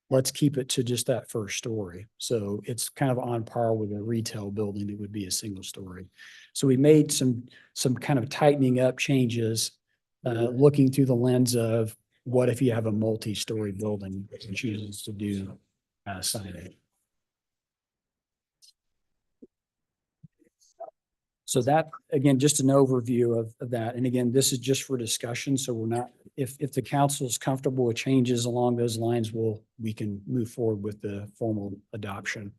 let's keep it to just that first story. So it's kind of on par with a retail building that would be a single story. So we made some kind of tightening up changes, looking through the lens of what if you have a multi-story building that chooses to do signage. So that, again, just an overview of that. And again, this is just for discussion. So we're not, if the council is comfortable with changes along those lines, we can move forward with the formal adoption.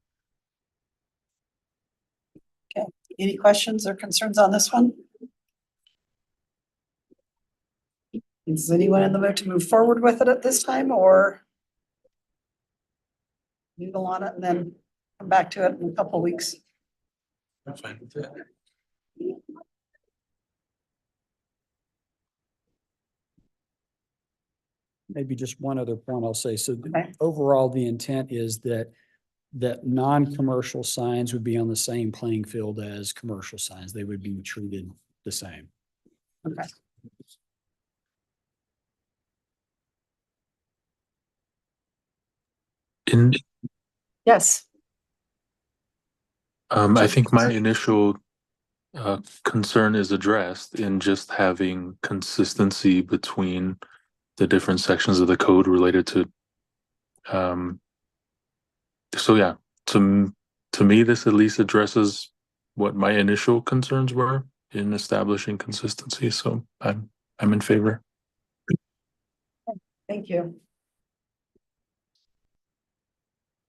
Okay, any questions or concerns on this one? Is anyone in the mood to move forward with it at this time, or noodle on it and then come back to it in a couple of weeks? I'm fine with that. Maybe just one other point I'll say. So Okay. overall, the intent is that non-commercial signs would be on the same playing field as commercial signs. They would be treated the same. Okay. Yes. I think my initial concern is addressed in just having consistency between the different sections of the code related to. So yeah, to me, this at least addresses what my initial concerns were in establishing consistency. So I'm in favor. Thank you.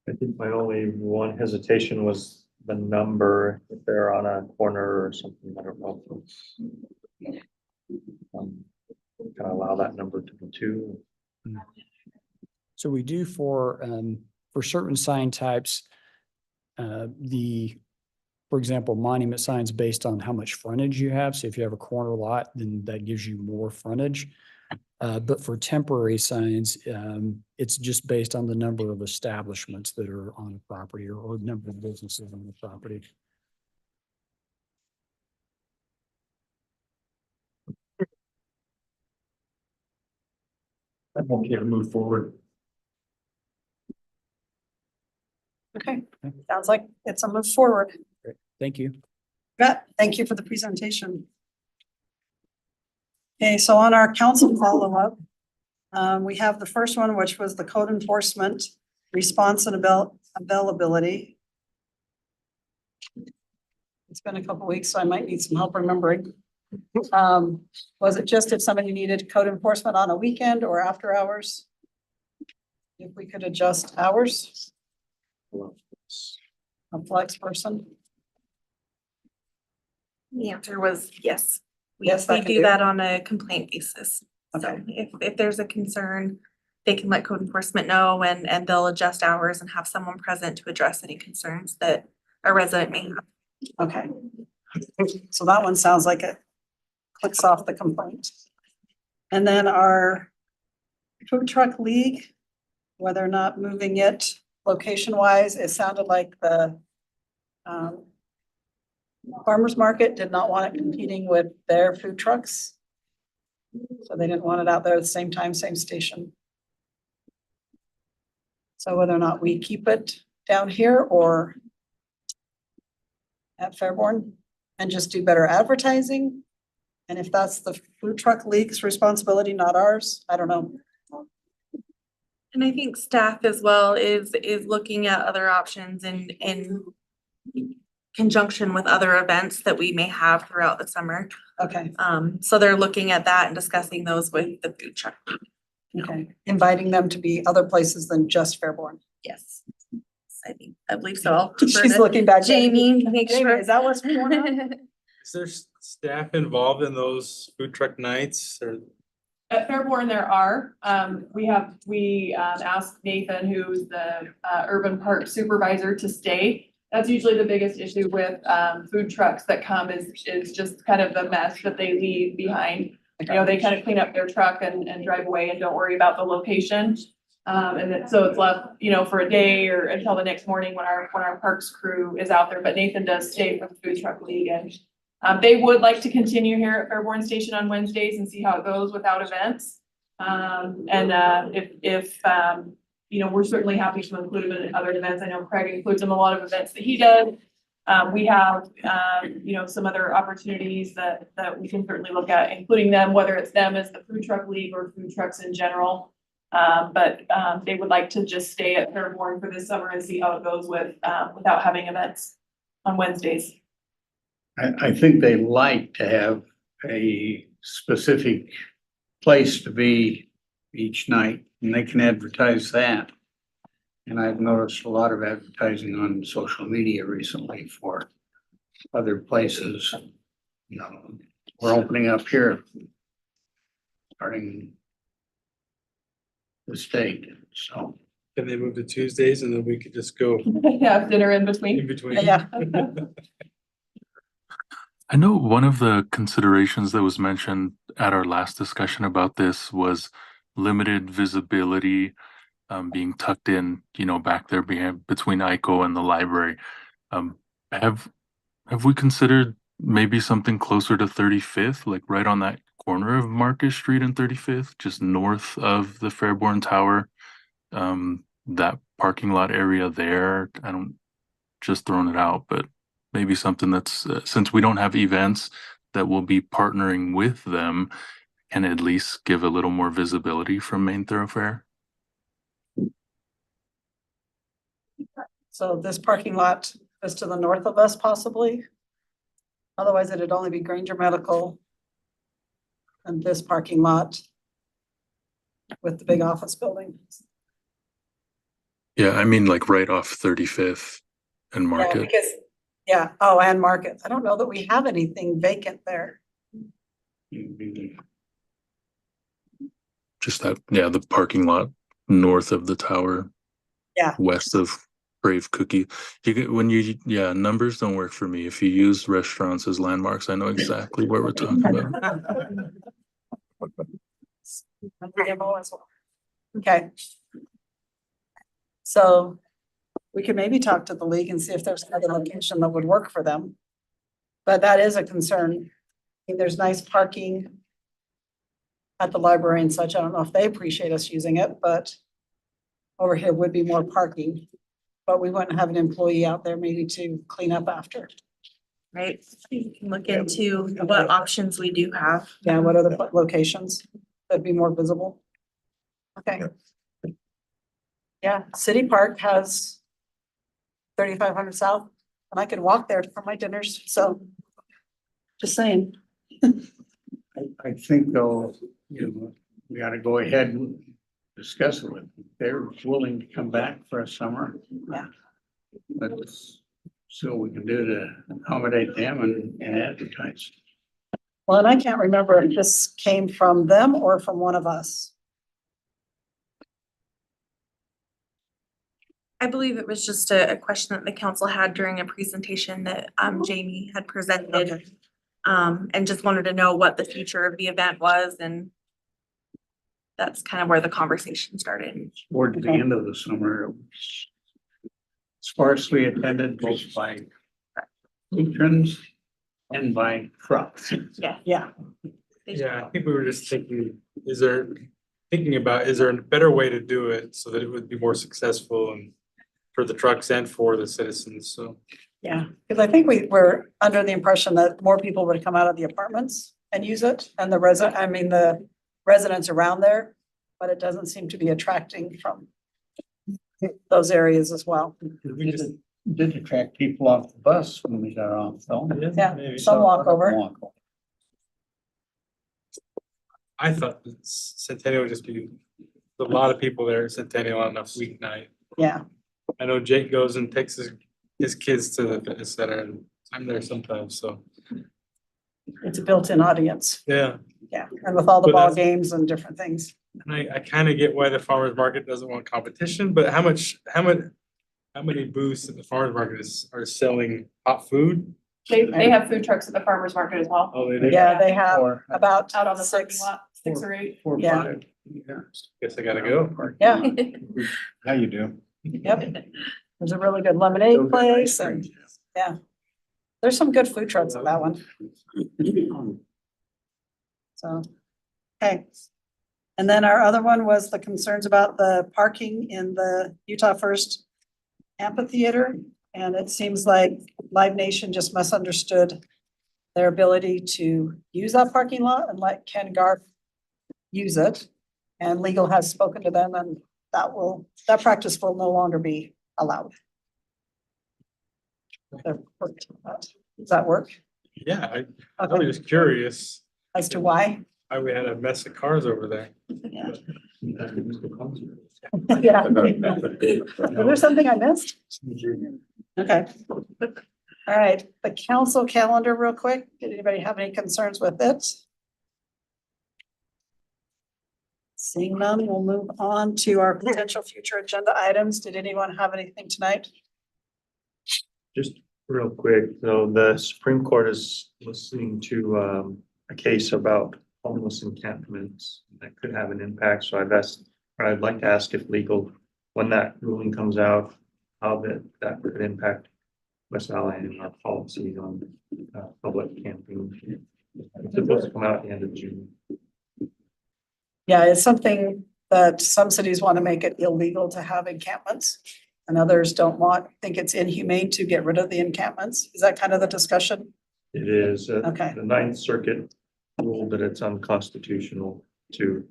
I think my only one hesitation was the number, if they're on a corner or something, I don't know. Can I allow that number to be 2? So we do for certain sign types, for example, monument signs based on how much frontage you have. So if you have a corner lot, then that gives you more frontage. But for temporary signs, it's just based on the number of establishments that are on the property or number of businesses on the property. I'm okay to move forward. Okay, sounds like it's a move forward. Great. Thank you. Thank you for the presentation. Okay, so on our council follow-up, we have the first one, which was the code enforcement response and availability. It's been a couple weeks, so I might need some help remembering. Was it just if somebody needed code enforcement on a weekend or after hours? If we could adjust hours, a flex person? The answer was yes. Yes, that We can do do. that on a complaint basis. So Okay. if there's a concern, they can let code enforcement know and they'll adjust hours and have someone present to address any concerns that a resident may have. Okay. So that one sounds like it clicks off the complaint. And then our food truck league, whether or not moving it location wise, it sounded like the farmers market did not want it competing with their food trucks. So they didn't want it out there at the same time, same station. So whether or not we keep it down here or at Fairborn and just do better advertising. And if that's the food truck league's responsibility, not ours, I don't know. And I think staff as well is looking at other options in conjunction with other events that we may have throughout the summer. Okay, So they're looking at that and discussing those with the food truck. okay. Inviting them to be other places than just Fairborn. Yes. I believe so. I'll defer She's to looking back. Jamie, make Jamie, sure. is that what's going on? Is there staff involved in those food truck nights or? At Fairborn, there are, we asked Nathan, who's the urban park supervisor, to stay. That's usually the biggest issue with food trucks that come is just kind of the mess that they leave behind. You know, they kind of clean up their truck and drive away and don't worry about the location. And then, so it's left, you know, for a day or until the next morning when our parks crew is out there, but Nathan does stay for the food truck league and they would like to continue here at Fairborn Station on Wednesdays and see how it goes without events. If you know, we're certainly happy to include them in other events. I know Craig includes them in a lot of events that he does. We have, you know, some other opportunities that we can certainly look at, including them, whether it's them as the food truck league or food trucks in general. But they would like to just stay at Fairborn for this summer and see how it goes without having events on Wednesdays. I think they like to have a specific place to be each night, and they can advertise that. And I've noticed a lot of advertising on social media recently for other places. You know, we're opening up here, starting the state, so. Can they move to Tuesdays and then we could just go Have dinner in in between. between? Yeah. I know one of the considerations that was mentioned at our last discussion about this was limited visibility, being tucked in, you know, back there between ICO and the library. Have we considered maybe something closer to 35th, like right on that corner of Marcus Street and 35th, just north of the Fairborn Tower? That parking lot area there, I don't, just throwing it out, but maybe something that's, since we don't have events that will be partnering with them, can at least give a little more visibility from Main Thoroughfare. So this parking lot is to the north of us possibly. Otherwise, it'd only be Granger Medical and this parking lot with the big office building. Yeah, I mean like right off 35th and Yeah, Market. because, yeah, oh, and Market. I don't know that we have anything vacant there. Just that, yeah, the parking lot north of the tower. Yeah. West of Brave Cookie. You get yeah, numbers don't work for me. If you use restaurants as landmarks, I know exactly what we're talking about. Okay. So we could maybe talk to the league and see if there's another location that would work for them. But that is a concern. I mean, there's nice parking at the library and such. I don't know if they appreciate us using it, but over here would be more parking. But we wouldn't have an employee out there maybe to clean up after. Right, you can look into what options we do have. Yeah, what other locations that'd be more visible? Okay. Yeah, City Park has 3500 South, and I could walk there for my dinners, so just saying. I think though, we ought to go ahead and discuss it with them. They're willing to come back for a summer. Yeah. Let's see what we can do to accommodate them and advertise. Well, and I can't remember if this came from them or from one of us. I believe it was just a question that the council had during a presentation that Jamie had presented. Okay. And just wanted to know what the future of the event was, and that's kind of where the conversation started. Toward the end of the summer, it was sparsely attended both by patrons and by trucks. Yeah. Yeah, Yeah, I think we were just thinking, is there a better way to do it so that it would be more successful and for the trucks and for the citizens, so. yeah, because I think we were under the impression that more people would come out of the apartments and use it and the residents around there, but it doesn't seem to be attracting from those areas as well. Did attract people off the bus when we got off though. Yeah, Maybe. some walk over. I thought that Centennial would just be a lot of people there at Centennial on a weeknight. Yeah, I know Jake goes and takes his kids to the fitness center and I'm there sometimes, so, it's a built-in audience. yeah. Yeah, and with all the But ball that's- games and different things. And I kind of get why the farmer's market doesn't want competition, but how many booths at the farmer's market are selling hot food? They have food trucks at the farmer's market as well, Oh, they do? Yeah, they have Or about out on the parking 6. lot, 6 or 8. 4 or Yeah. 5. Guess I gotta go. Yeah, How you do? yep. There's a really good lemonade place and there's some good food trucks at that one. So, okay. And then our other one was the concerns about the parking in the Utah First Amphitheater. And it seems like Live Nation just misunderstood their ability to use that parking lot and let Ken Garth use it. And legal has spoken to them and that practice will no longer be allowed. Does that work? Yeah, I was Okay, just curious as to why? why we had a mess of cars over there. Yeah. Yeah. Was there something I missed? Okay. All right, the council calendar real quick. Did anybody have any concerns with it? Seeing none, we'll move on to our potential future agenda items. Did anyone have anything tonight? Just real quick, so the Supreme Court is listening to a case about homeless encampments that could have an impact. So I'd like to ask if legal, when that ruling comes out, how that could impact West Valley and our policies on public camping. It's supposed to come out at the end of June. Yeah, it's something that some cities want to make it illegal to have encampments. And others think it's inhumane to get rid of the encampments. Is that kind of the discussion? It is, Okay. the Ninth Circuit ruled that it's unconstitutional to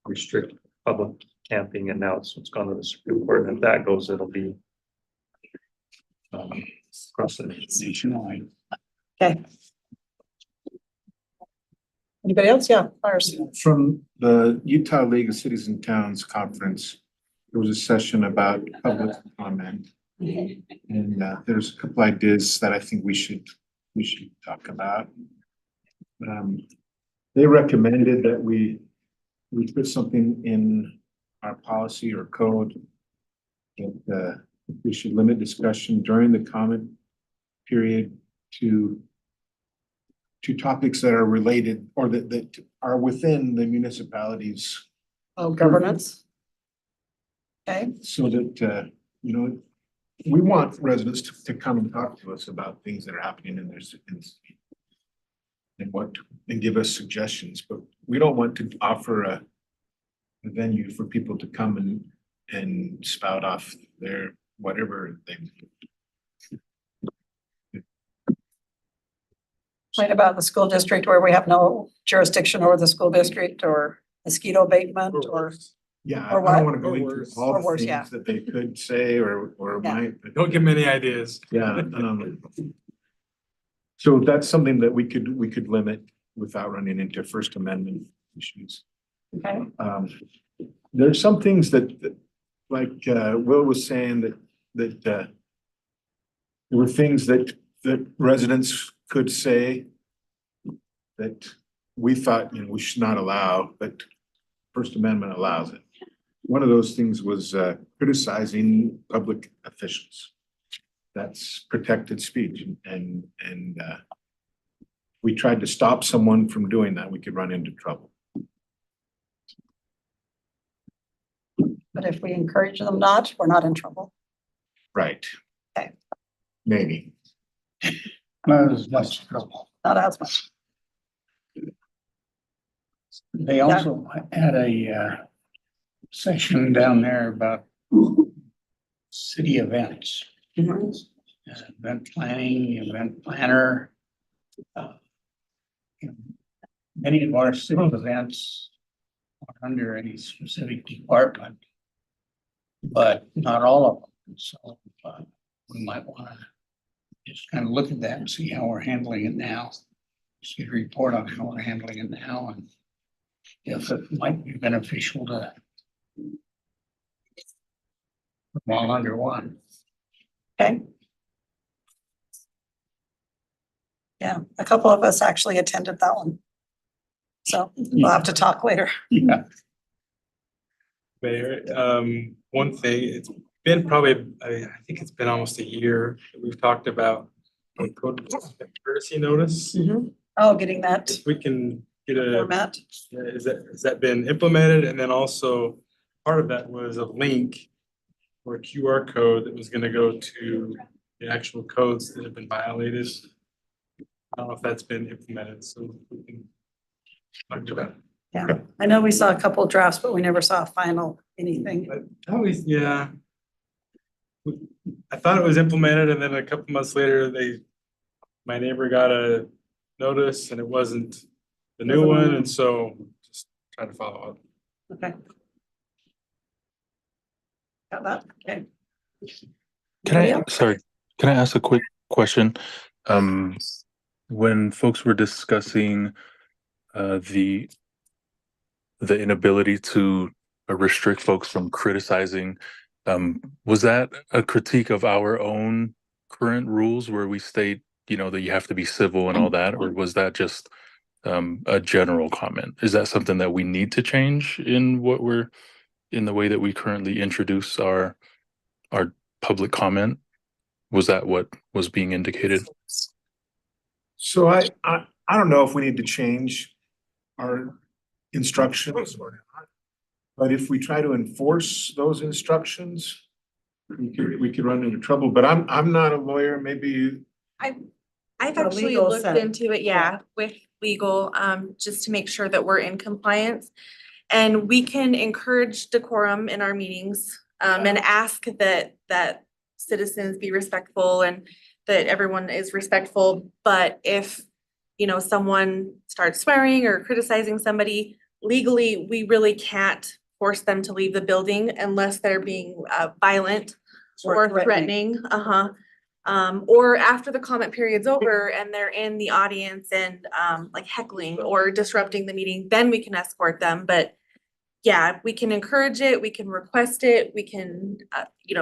restrict public camping, and now it's gone to the Supreme Court, and if that goes, it'll be across the nation. Nationwide. Okay. Anybody else? Yeah, Lars. From the Utah League of Cities and Towns Conference, there was a session about public comment. And there's a couple ideas that I think we should talk about. They recommended that we put something in our policy or code that we should limit discussion during the comment period to topics that are related or that are within the municipalities. Oh, governance. Okay, So that, we want residents to come and talk to us about things that are happening in their cities. And give us suggestions, but we don't want to offer a venue for people to come and spout off their whatever they. point about the school district where we have no jurisdiction over the school district or mosquito abatement or, Yeah, I Or what? don't want to go Or into worse. all Or the worse, yeah. things that they could say or Yeah. might, but Don't give me any ideas. yeah. So that's something that we could limit without running into First Amendment issues. Okay, There's some things that, like, Will was saying that there were things that residents could say that we thought, we should not allow, but First Amendment allows it. One of those things was criticizing public officials. That's protected speech, and we tried to stop someone from doing that, we could run into trouble. but if we encourage them not, we're not in trouble. Right. Okay. Maybe. Not as much trouble. Not as much. They also had a section down there about city events. Mhm. Event planning, event planner. You know, many of our city events are under any specific department, but not all of them. So we might want to just kind of look at that and see how we're handling it now. See a report on how we're handling it now, and if it might be beneficial to put them all under one. Okay. Yeah, a couple of us actually attended that one. So we'll have to talk later. Yeah. Mayor, one thing, it's been probably, I think it's been almost a year that we've talked about a code of courtesy notice. Oh, getting that If we can get a, format. has that been implemented? And then also part of that was a link or a QR code that was gonna go to the actual codes that have been violated. I don't know if that's been implemented, so we can talk about it. Yeah, I know we saw a couple of drafts, but we never saw a final anything. But always, yeah. I thought it was implemented and then a couple months later, my neighbor got a notice and it wasn't the new one, and so just trying to follow up. Okay. Got that? Okay. Can I ask a quick question? When folks were discussing the inability to restrict folks from criticizing, was that a critique of our own current rules where we state, that you have to be civil and all that, or was that just a general comment? Is that something that we need to change in the way that we currently introduce our public comment? Was that what was being indicated? So I don't know if we need to change our instructions or not. But if we try to enforce those instructions, we could run into trouble. But I'm not a lawyer, maybe. I've The actually legal looked sense. into it, yeah, with legal, just to make sure that we're in compliance. And we can encourage decorum in our meetings, and ask that citizens be respectful and that everyone is respectful. But if, someone starts swearing or criticizing somebody, legally, we really can't force them to leave the building unless they're being violent Or or threatening, or after the comment period's over and they're in the audience and like heckling or disrupting the meeting, then we can escort them. But yeah, we can encourage it, we can request it, we can,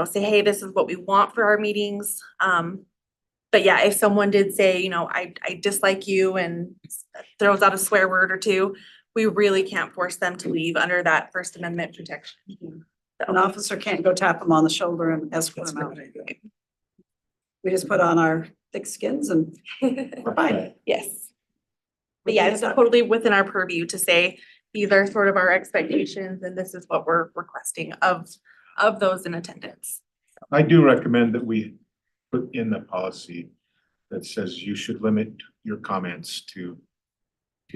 say, hey, this is what we want for our meetings. But yeah, if someone did say, I dislike you and throws out a swear word or two, we really can't force them to leave under that First Amendment protection. An officer can't go tap them on the shoulder and escort them out. We just put on our thick skins and we're fine. Yes. But yeah, it's totally within our purview to say, these are sort of our expectations and this is what we're requesting of those in attendance. I do recommend that we put in the policy that says you should limit your comments to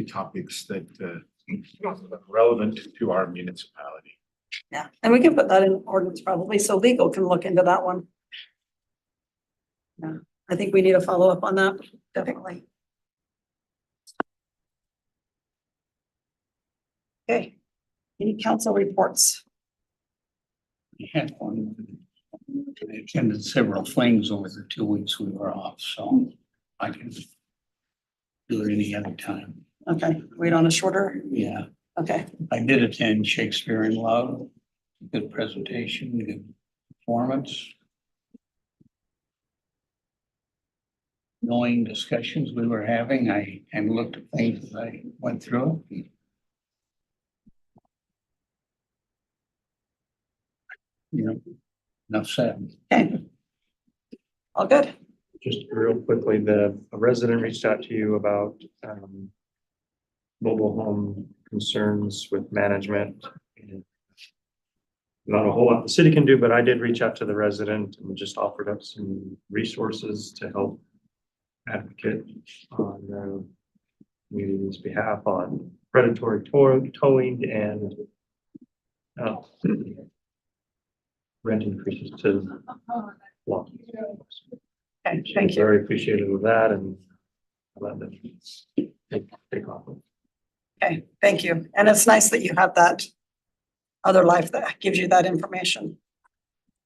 topics that are relevant to our municipality. Yeah, and we can put that in ordinance probably, so legal can look into that one. Yeah, I think we need a follow-up on that, definitely. Okay, any council reports? We had one. I attended several things over the 2 weeks we were off, so I can do it any other time. Okay, wait on a shorter, Yeah, okay, I did attend Shakespeare in Love. Good presentation, good performance. Knowing discussions we were having, I looked at things as I went through it. You know, enough said. okay. All good. Just real quickly, a resident reached out to you about mobile home concerns with management. And not a whole lot the city can do, but I did reach out to the resident and just offered up some resources to help advocate on the community's behalf on predatory towing and rent increases to law. Okay, thank you. Very appreciative of that and let them take off. Okay, thank you. And it's nice that you have that other life that gives you that information.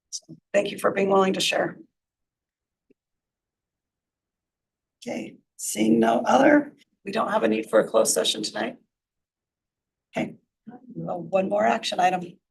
So thank you for being willing to share. Okay, seeing no other, we don't have a need for a closed session tonight. Okay, well, one more action item.